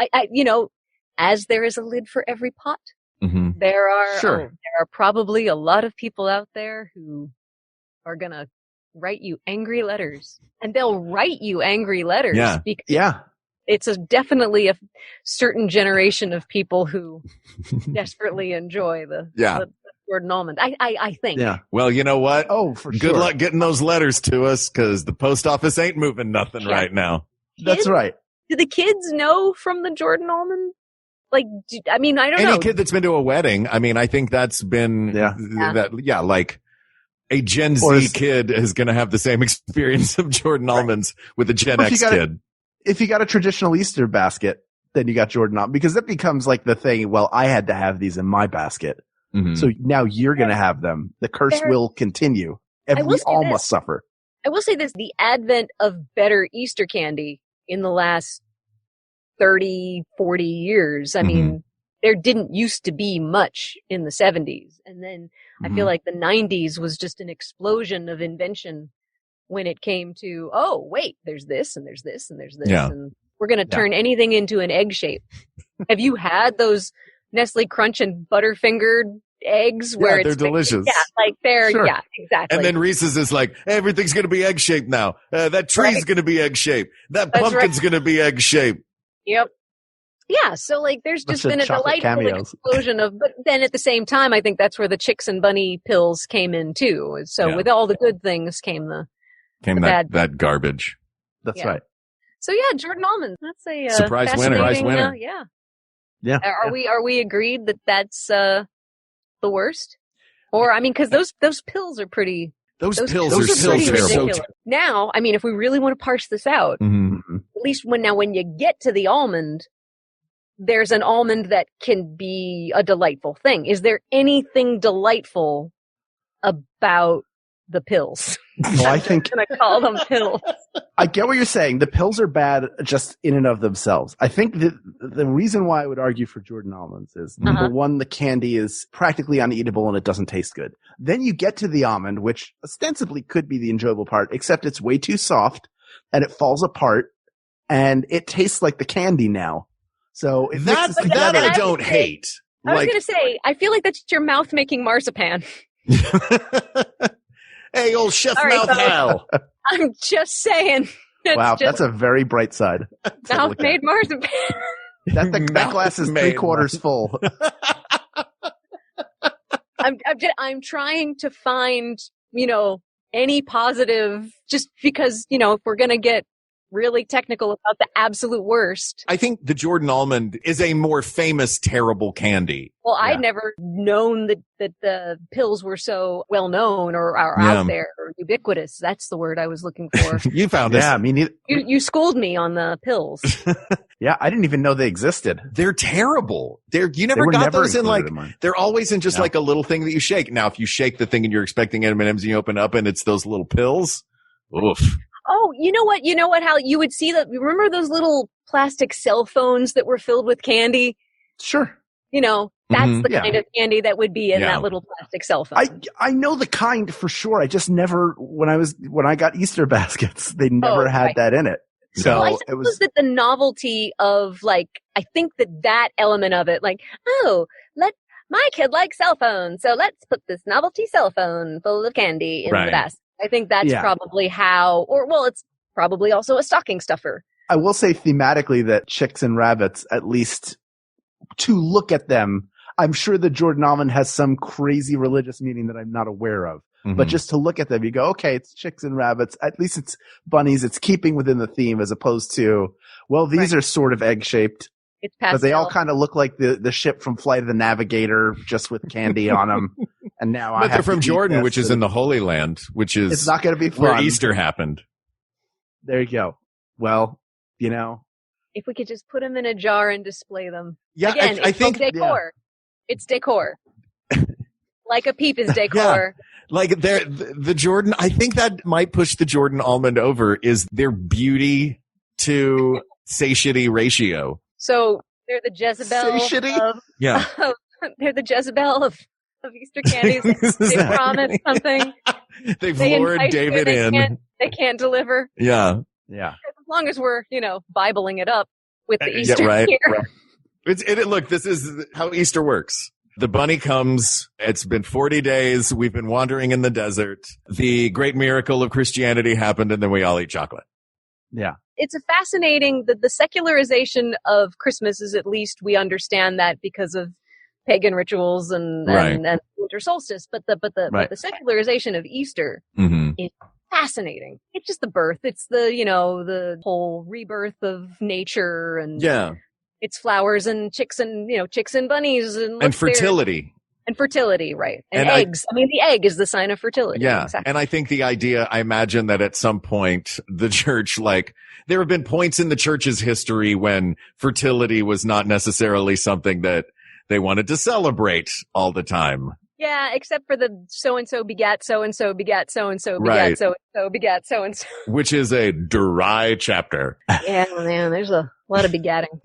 as there is a lid for every pot, there are probably a lot of people out there who are going to write you angry letters. And they'll write you angry letters. Because it's definitely a certain generation of people who desperately enjoy the Jordan almond. I think. Yeah. Well, you know what? Oh, for sure. Good luck getting those letters to us because the post office ain't moving nothing right now. That's right. Do the kids know from the Jordan almond? Like, I don't know. Any kid that's been to a wedding, I think that's been, like a Gen Z kid is going to have the same experience of Jordan almonds with a Gen X kid. If you got a traditional Easter basket, then you got Jordan almond because that becomes like the thing. Well, I had to have these in my basket. So now you're going to have them. The curse will continue. We all must suffer. I will say this, the advent of better Easter candy in the last 30, 40 years. I mean, there didn't used to be much in the 70s. And then I feel like the 90s was just an explosion of invention when it came to, oh, wait, there's this and there's this and there's this. Yeah. And we're going to turn anything into an egg shape. Have you had those Nestle Crunch and Butterfingered eggs where they're delicious. Yeah, exactly. And then Reese's is like, everything's going to be egg shaped now. That tree's going to be egg shaped. That pumpkin's going to be egg shaped. Yep. Yeah. So like, there's just been a delightful explosion of, but then at the same time, I think that's where the Chicks and Bunny pills came in too. So with all the good things came that garbage. That's right. So yeah, Jordan almonds. That's a surprise winner. Yeah. Are we agreed that that's the worst? Or because those pills are pretty. Those pills are so terrible. Now, if we really want to parse this out, at least when you get to the almond, there's an almond that can be a delightful thing. Is there anything delightful about the pills? Well, I think I'm gonna call them pills. I get what you're saying. The pills are bad just in and of themselves. I think the reason why I would argue for Jordan almonds is number one, the candy is practically uneatable and it doesn't taste good. Then you get to the almond, which ostensibly could be the enjoyable part, except it's way too soft and it falls apart and it tastes like the candy now. So it mixes together. I don't hate. I was going to say, I feel like that's your mouth making marzipan. Hey, old Chef Mouth Hal. I'm just saying. Wow, that's a very bright side. Mouth made marzipan. That glass is 3/4 full. I'm trying to find, any positive, just because, if we're going to get really technical about the absolute worst. I think the Jordan almond is a more famous terrible candy. Well, I'd never known that the pills were so well known or are out there or ubiquitous. That's the word I was looking for. You found it. Yeah, me neither. You schooled me on the pills. Yeah, I didn't even know they existed. They're terrible. You never got those in they're always in just like a little thing that you shake. Now, if you shake the thing and you're expecting M&Ms and you open up and it's those little pills, oof. Oh, you know what, Hal? You would see that. Remember those little plastic cell phones that were filled with candy? Sure. That's the kind of candy that would be in that little plastic cell phone. I know the kind for sure. I just never, when I got Easter baskets, they never had that in it. So I suppose that the novelty of I think that element of it, my kid likes cell phones, so let's put this novelty cell phone full of candy in the basket. I think that's probably it's probably also a stocking stuffer. I will say thematically that chicks and rabbits, at least to look at them, I'm sure the Jordan almond has some crazy religious meaning that I'm not aware of. But just to look at them, you go, okay, it's chicks and rabbits. At least it's bunnies. It's keeping within the theme as opposed to, well, these are sort of egg shaped. It's pastel. But they all kind of look like the ship from Flight of the Navigator, just with candy on them. And now But they're from Jordan, which is in the Holy Land, which is it's not going to be fun. where Easter happened. There you go. Well, if we could just put them in a jar and display them. Yeah, Again, I it's think decor. Yeah. It's decor. Like a peep is decor. Yeah. Like the Jordan, I think that might push the Jordan almond over is their beauty to satiety ratio. So they're the Jezebel of, they're the Jezebel of Easter candies. They promise something. They've lured David in. They can't deliver. Yeah. Yeah. As long as we're, Bibling it up with the Easter here. Right. Look, this is how Easter works. The bunny comes. It's been 40 days. We've been wandering in the desert. The great miracle of Christianity happened, and then we all eat chocolate. Yeah. It's a fascinating, the secularization of Christmas is, at least we understand that because of pagan rituals and winter solstice. But the secularization of Easter is fascinating. It's just the birth. It's the whole rebirth of nature and it's flowers and chicks and bunnies and fertility. And fertility, right. And eggs. The egg is the sign of fertility. Yeah. Exactly. And I think the idea, I imagine that at some point the church, there have been points in the church's history when fertility was not necessarily something that they wanted to celebrate all the time. Yeah, except for the so-and-so begat so-and-so begat so-and-so begat so-and-so begat so-and-so. Which is a dry chapter. Yeah, man, there's a lot of begatting.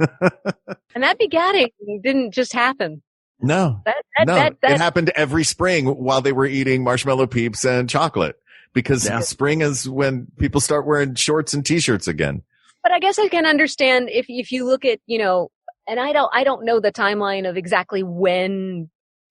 And that begatting didn't just happen. No. It happened every spring while they were eating Marshmallow Peeps and chocolate. Because spring is when people start wearing shorts and t-shirts again. But I guess I can understand if you look at, and I don't know the timeline of exactly when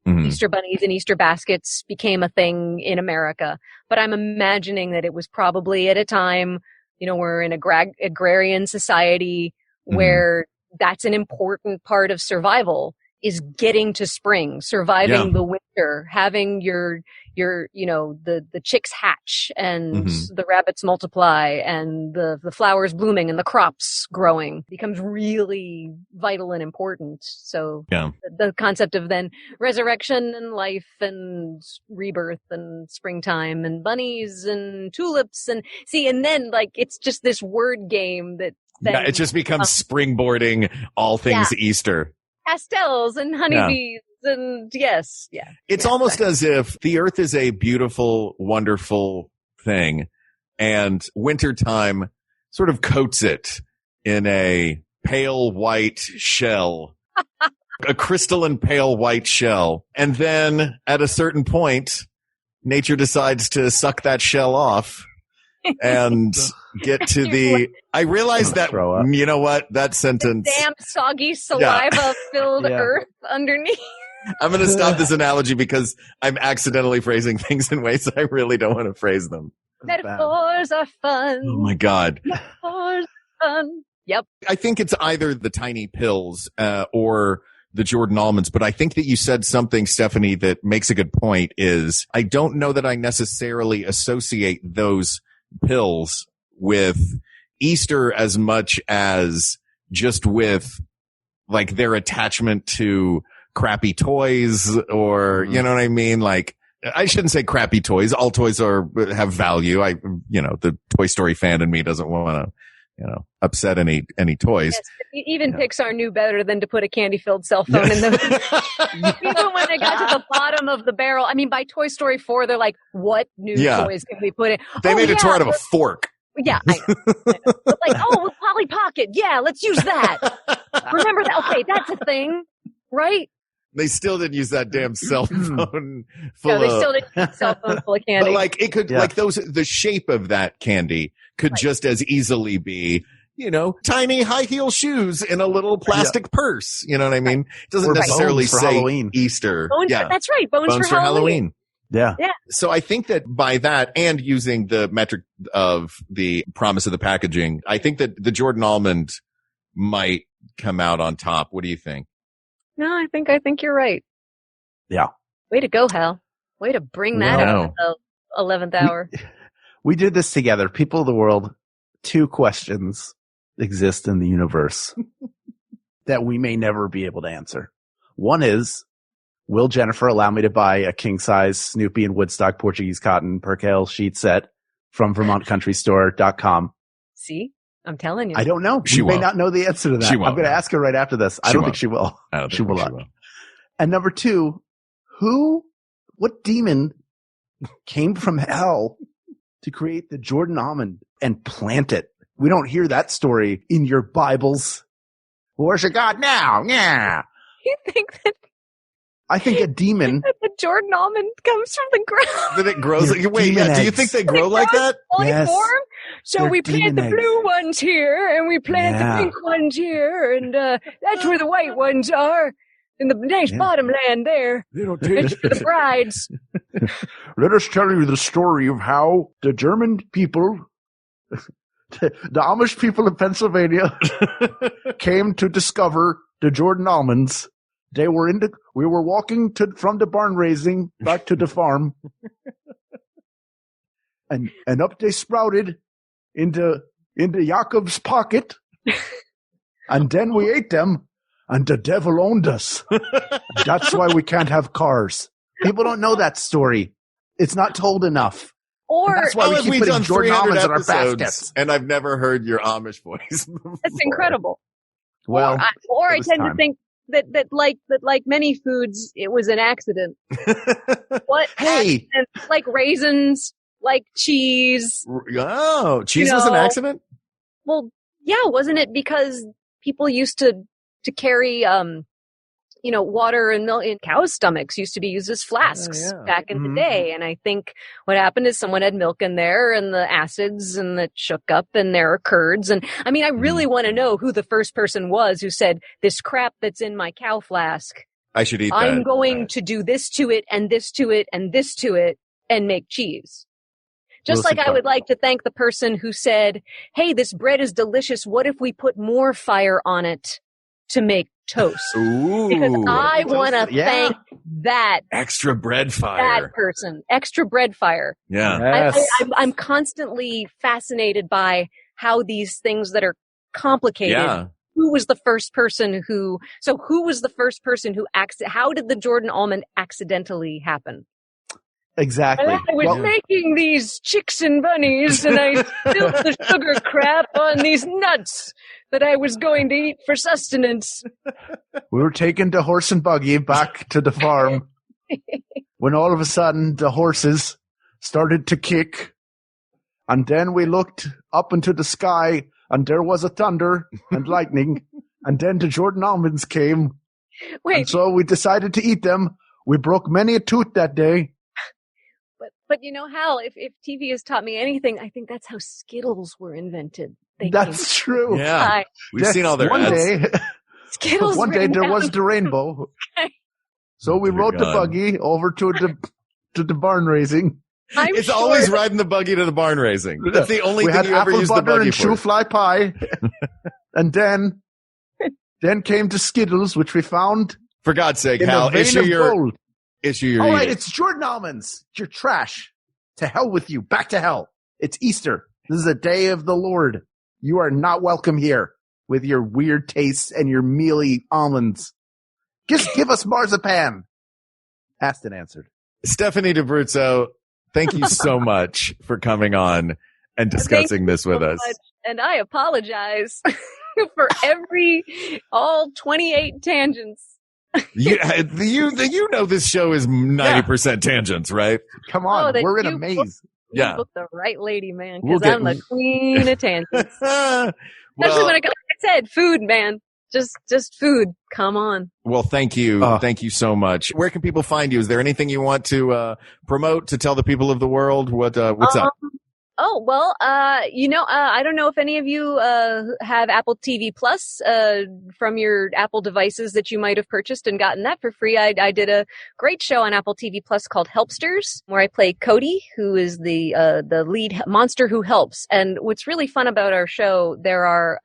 Easter bunnies and Easter baskets became a thing in America. But I'm imagining that it was probably at a time, we're in agrarian society where that's an important part of survival, is getting to spring, surviving the winter, having your the chicks hatch and the rabbits multiply and the flowers blooming and the crops growing becomes really vital and important. So the concept of then resurrection and life and rebirth and springtime and bunnies and tulips and then it's just this word game that then, it just becomes springboarding all things Easter. Pastels and honeybees and It's almost as if the earth is a beautiful, wonderful thing and wintertime sort of coats it in a pale white shell, a crystalline pale white shell. And then at a certain point, nature decides to suck that shell off and get to I realized that, you know what, that sentence. Damn soggy saliva-filled earth underneath. I'm going to stop this analogy because I'm accidentally phrasing things in ways I really don't want to phrase them. Metaphors are fun. Oh my God. Metaphors are fun. Yep. I think it's either the tiny pills, or the Jordan almonds, but I think that you said something, Stephanie, that makes a good point is I don't know that I necessarily associate those pills with Easter as much as just with their attachment to crappy toys or, you know what I mean? I shouldn't say crappy toys. All toys have value. The Toy Story fan in me doesn't want to, upset any toys. Yes, even Pixar knew better than to put a candy-filled cell phone in them. Even when they got to the bottom of the barrel. By Toy Story 4, they're like, what new toys can we put in? They made a toy out of a fork. Yeah, I know. But Polly Pocket. Yeah, let's use that. Remember that? Okay, that's a thing, right? They still didn't use that damn cell phone full they still didn't use a cell phone full of candy. But it could, the shape of that candy could just as easily be, tiny high heel shoes in a little plastic purse. You know what I mean? It doesn't necessarily say Halloween. Easter. That's right. Bones for Halloween. Yeah. So I think that by that and using the metric of the promise of the packaging, I think that the Jordan almond might come out on top. What do you think? No, I think you're right. Yeah. Way to go, Hal. Way to bring that up at the 11th hour. We did this together. People of the world, 2 questions exist in the universe that we may never be able to answer. One is, will Jennifer allow me to buy a king-size Snoopy and Woodstock Portuguese cotton percale sheet set from VermontCountryStore.com? See? I'm telling you. I don't know. She You may won't. not know the answer to that. She I'm won't. going to ask her right after this. I She don't won't. think she will. I don't think She will she not. will. And number 2, what demon came from hell to create the Jordan almond and plant it? We don't hear that story in your Bibles. Worship God now. Yeah. You think that I think a demon. the Jordan almond comes from the ground? That it grows. They're Wait, demon do you eggs. think they grow like that? Fully Yes. formed? So They're we plant the demon blue ones here, and we plant Yeah. the pink ones here, and that's where the white ones are, in the nice Yeah. bottom land there. That's for the brides. Let us tell you the story of how the German people, the Amish people of Pennsylvania, came to discover the Jordan almonds. We were walking from the barn raising back to the farm, and up they sprouted into Jacob's pocket, and then we ate them, and the devil owned us. That's why we can't have cars. People don't know that story. It's not told enough. Or That's why How we have keep we putting done Jordan 300 almonds in our episodes, baskets. and I've never heard your Amish voice. that's incredible. Well, Or it I was tend time. to think that like many foods, it was an accident. What? Hey! accident? Like raisins, like cheese. Oh, cheese was an No. accident? Well, yeah, wasn't it because people used to carry water and milk in cows' stomachs used to be used as flasks back in the day. And I think what happened is someone had milk in there and the acids and that shook up and there are curds. And I mean, I really want to know who the first person was who said, this crap that's in my cow flask, I should eat I'm that. going to do this to it and this to it and this to it and make cheese. Just Wilson like I would like to thank the person who said, hey, this bread is delicious. What if we put more fire on it to make toast? Ooh. Because I want to Yeah. thank that Extra bread fire. that person. Extra bread fire. Yeah. Yes. I'm constantly fascinated by how these things that are complicated. Yeah. Who was the first person who how did the Jordan almond accidentally happen? Exactly. I was Well, making these chicks and bunnies and I spilled the sugar crap on these nuts that I was going to eat for sustenance. we were taking the horse and buggy back to the farm when all of a sudden the horses started to kick. And then we looked up into the sky and there was a thunder and lightning. And then the Jordan almonds came. Wait, And so we decided to eat them. We broke many a tooth that day. but you know, Hal, if TV has taught me anything, I think that's how Skittles were invented. That's true. Yeah. We've seen all their one ads. day, Skittles one day ran there down. was the rainbow. So we Dear rode the God. buggy over to the barn raising. I'm It's sure always that- riding the buggy to the barn raising. That's the only We thing had you ever apple use the butter buggy and for. shoe fly pie. And then came to Skittles, which we found For God's sake, in Hal, a vein issue of your gold. eating. All right, it's Jordan almonds. You're trash. To hell with you. Back to hell. It's Easter. This is a day of the Lord. You are not welcome here with your weird tastes and your mealy almonds. Just give us marzipan. Asked and answered. Stephanie D'Abruzzo, thank you so much for coming on and discussing this with us. much, and I apologize for all 28 tangents. You know this show is 90% tangents, right? Come Oh, that we're in a you maze. You Yeah. booked the right lady, man, We'll because get- I'm the queen of tangents. Especially Well- when like I said, food, man. Just food. Come on. Well, thank you. Thank you so much. Where can people find you? Is there anything you want to promote to tell the people of the world what's up? Oh, well, I don't know if any of you have Apple TV Plus from your Apple devices that you might have purchased and gotten that for free. I did a great show on Apple TV Plus called Helpsters, where I play Cody, who is the lead monster who helps. And what's really fun about our show, there are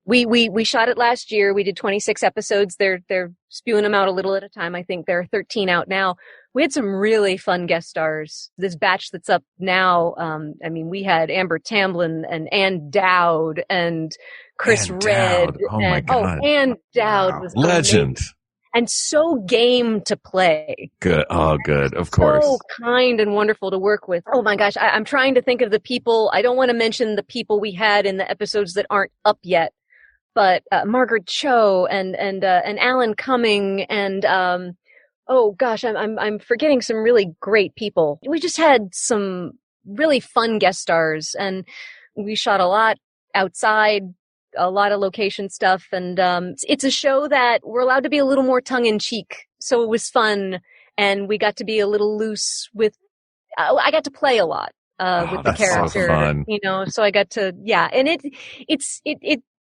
we shot it last year. We did 26 episodes. They're spewing them out a little at a time. I think there are 13 out now. We had some really fun guest stars. This batch that's up now, we had Amber Tamblyn and Ann Dowd and Chris Ann Redd. Dowd. Oh, my God. Ann Dowd was Legend. amazing. and so game to play. Good. Oh, good. Of course. So kind and wonderful to work with. Oh my gosh. I'm trying to think of the people. I don't want to mention the people we had in the episodes that aren't up yet, but Margaret Cho and Alan Cumming and, oh gosh, I'm forgetting some really great people. We just had some really fun guest stars, and we shot a lot outside, a lot of location stuff, and it's a show that we're allowed to be a little more tongue-in-cheek, so it was fun, and we got to be a little loose with I got to play a lot with the character, so so I got to, and it's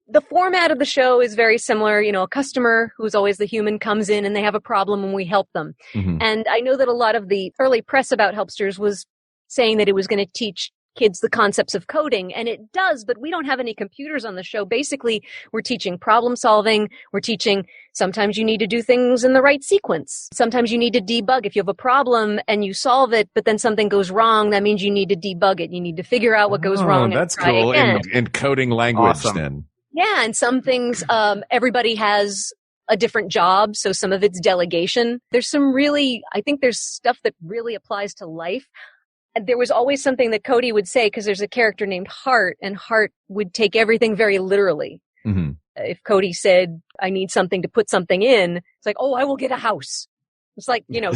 the format of the show is very similar. A customer who's always the human comes in and they have a problem and we help them. Mm-hmm. And I know that a lot of the early press about Helpsters was saying that it was going to teach kids the concepts of coding, and it does, but we don't have any computers on the show. Basically, we're teaching problem solving. We're teaching sometimes you need to do things in the right sequence. Sometimes you need to debug. If you have a problem and you solve it, but then something goes wrong, that means you need to debug it. You need to figure out what goes wrong. That's and try cool. again. In coding language, then. Yeah, and some things, everybody has a different job, so some of it's delegation. There's I think there's stuff that really applies to life. There was always something that Cody would say, because there's a character named Hart, and Hart would take everything very literally. Mm-hmm. If Cody said, I need something to put something in, it's like, oh, I will get a house. It's like, no.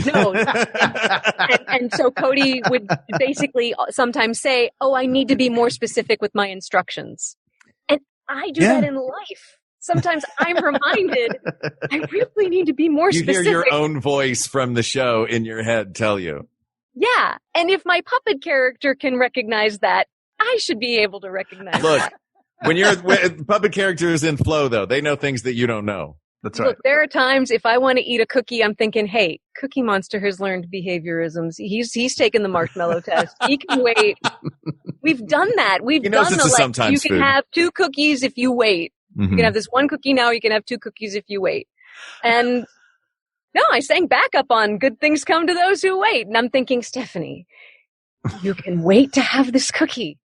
and so Cody would basically sometimes say, oh, I need to be more specific with my instructions. And I do that in life. Sometimes I'm reminded I really need to be more specific. You hear your own voice from the show in your head tell you. Yeah. And if my puppet character can recognize that, I should be able to recognize that. Look, when puppet characters in flow, though, they know things that you don't know. That's right. Look, there are times if I want to eat a cookie, I'm thinking, hey, Cookie Monster has learned behaviorisms. He's taken the marshmallow test. He can wait. We've done that. We've done the you can have 2 cookies if you wait. Mm-hmm. You can have this 1 cookie now. You can have 2 cookies if you wait. And no, I sang backup on good things come to those who wait. And I'm thinking, Stephanie, you can wait to have this cookie.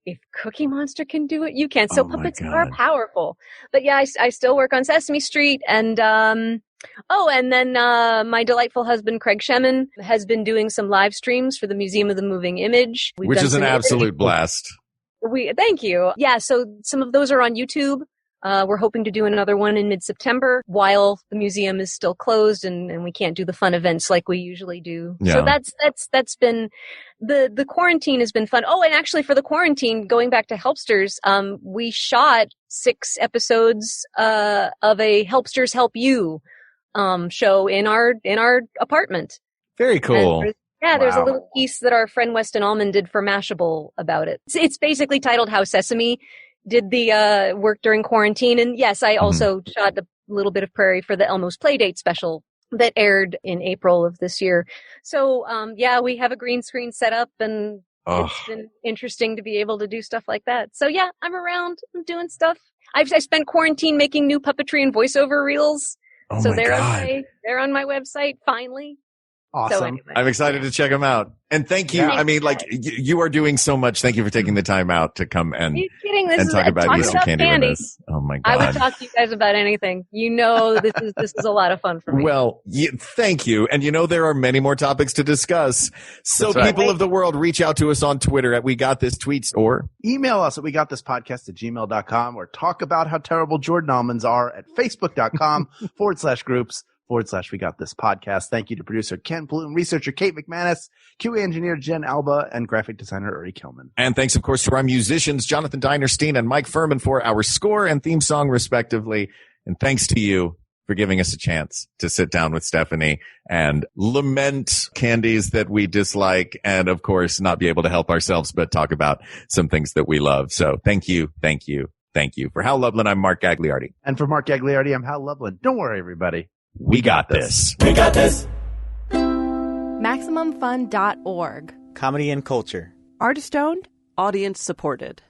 If Cookie Monster can do it, you can. So puppets are powerful. But yeah, I still work on Sesame Street. And, and then my delightful husband, Craig Shemin, has been doing some live streams for the Museum of the Moving Image. Which is an absolute blast. Thank you. Yeah, so some of those are on YouTube. We're hoping to do another one in mid-September while the museum is still closed and we can't do the fun events like we usually do. Yeah. So that's been the quarantine has been fun. Oh, and actually for the quarantine, going back to Helpsters, we shot 6 episodes of a Helpsters Help You show in our apartment. Very cool. There's a little piece that our friend Weston Allman did for Mashable about it. It's basically titled How Sesame did the work during quarantine. And yes, I also shot a little bit of Prairie for the Elmo's Playdate special that aired in April of this year. So, we have a green screen set up, and it's been interesting to be able to do stuff like that. So yeah, I'm around. I'm doing stuff. I spent quarantine making new puppetry and voiceover reels. So they're on my website finally. Awesome. So anyway, I'm excited to check them out. And thank you. I mean, you are doing so much. Thank you for taking the time out to come and talk about Easter candy with us. Oh my God. I would talk to you guys about anything. This is a lot of fun for me. Well, thank you. And there are many more topics to discuss. So people of the world, reach out to us on Twitter at We Got This Tweets, or email us at wegotThisPodcast@gmail.com, or talk about how terrible Jordan almonds are at facebook.com/groups /We Got This Podcast. Thank you to producer Ken Bloom, researcher Kate McManus, QA engineer Jen Alba, and graphic designer Uri Kilman. And thanks, of course, to our musicians, Jonathan Dinerstein and Mike Furman, for our score and theme song, respectively. And thanks to you for giving us a chance to sit down with Stephanie and lament candies that we dislike, and, of course, not be able to help ourselves but talk about some things that we love. So thank you, thank you, thank you. For Hal Lublin, I'm Mark Gagliardi. And for Mark Gagliardi, I'm Hal Lublin. Don't worry, everybody. We got this. We got this. MaximumFun.org. Comedy and culture. Artist owned. Audience supported.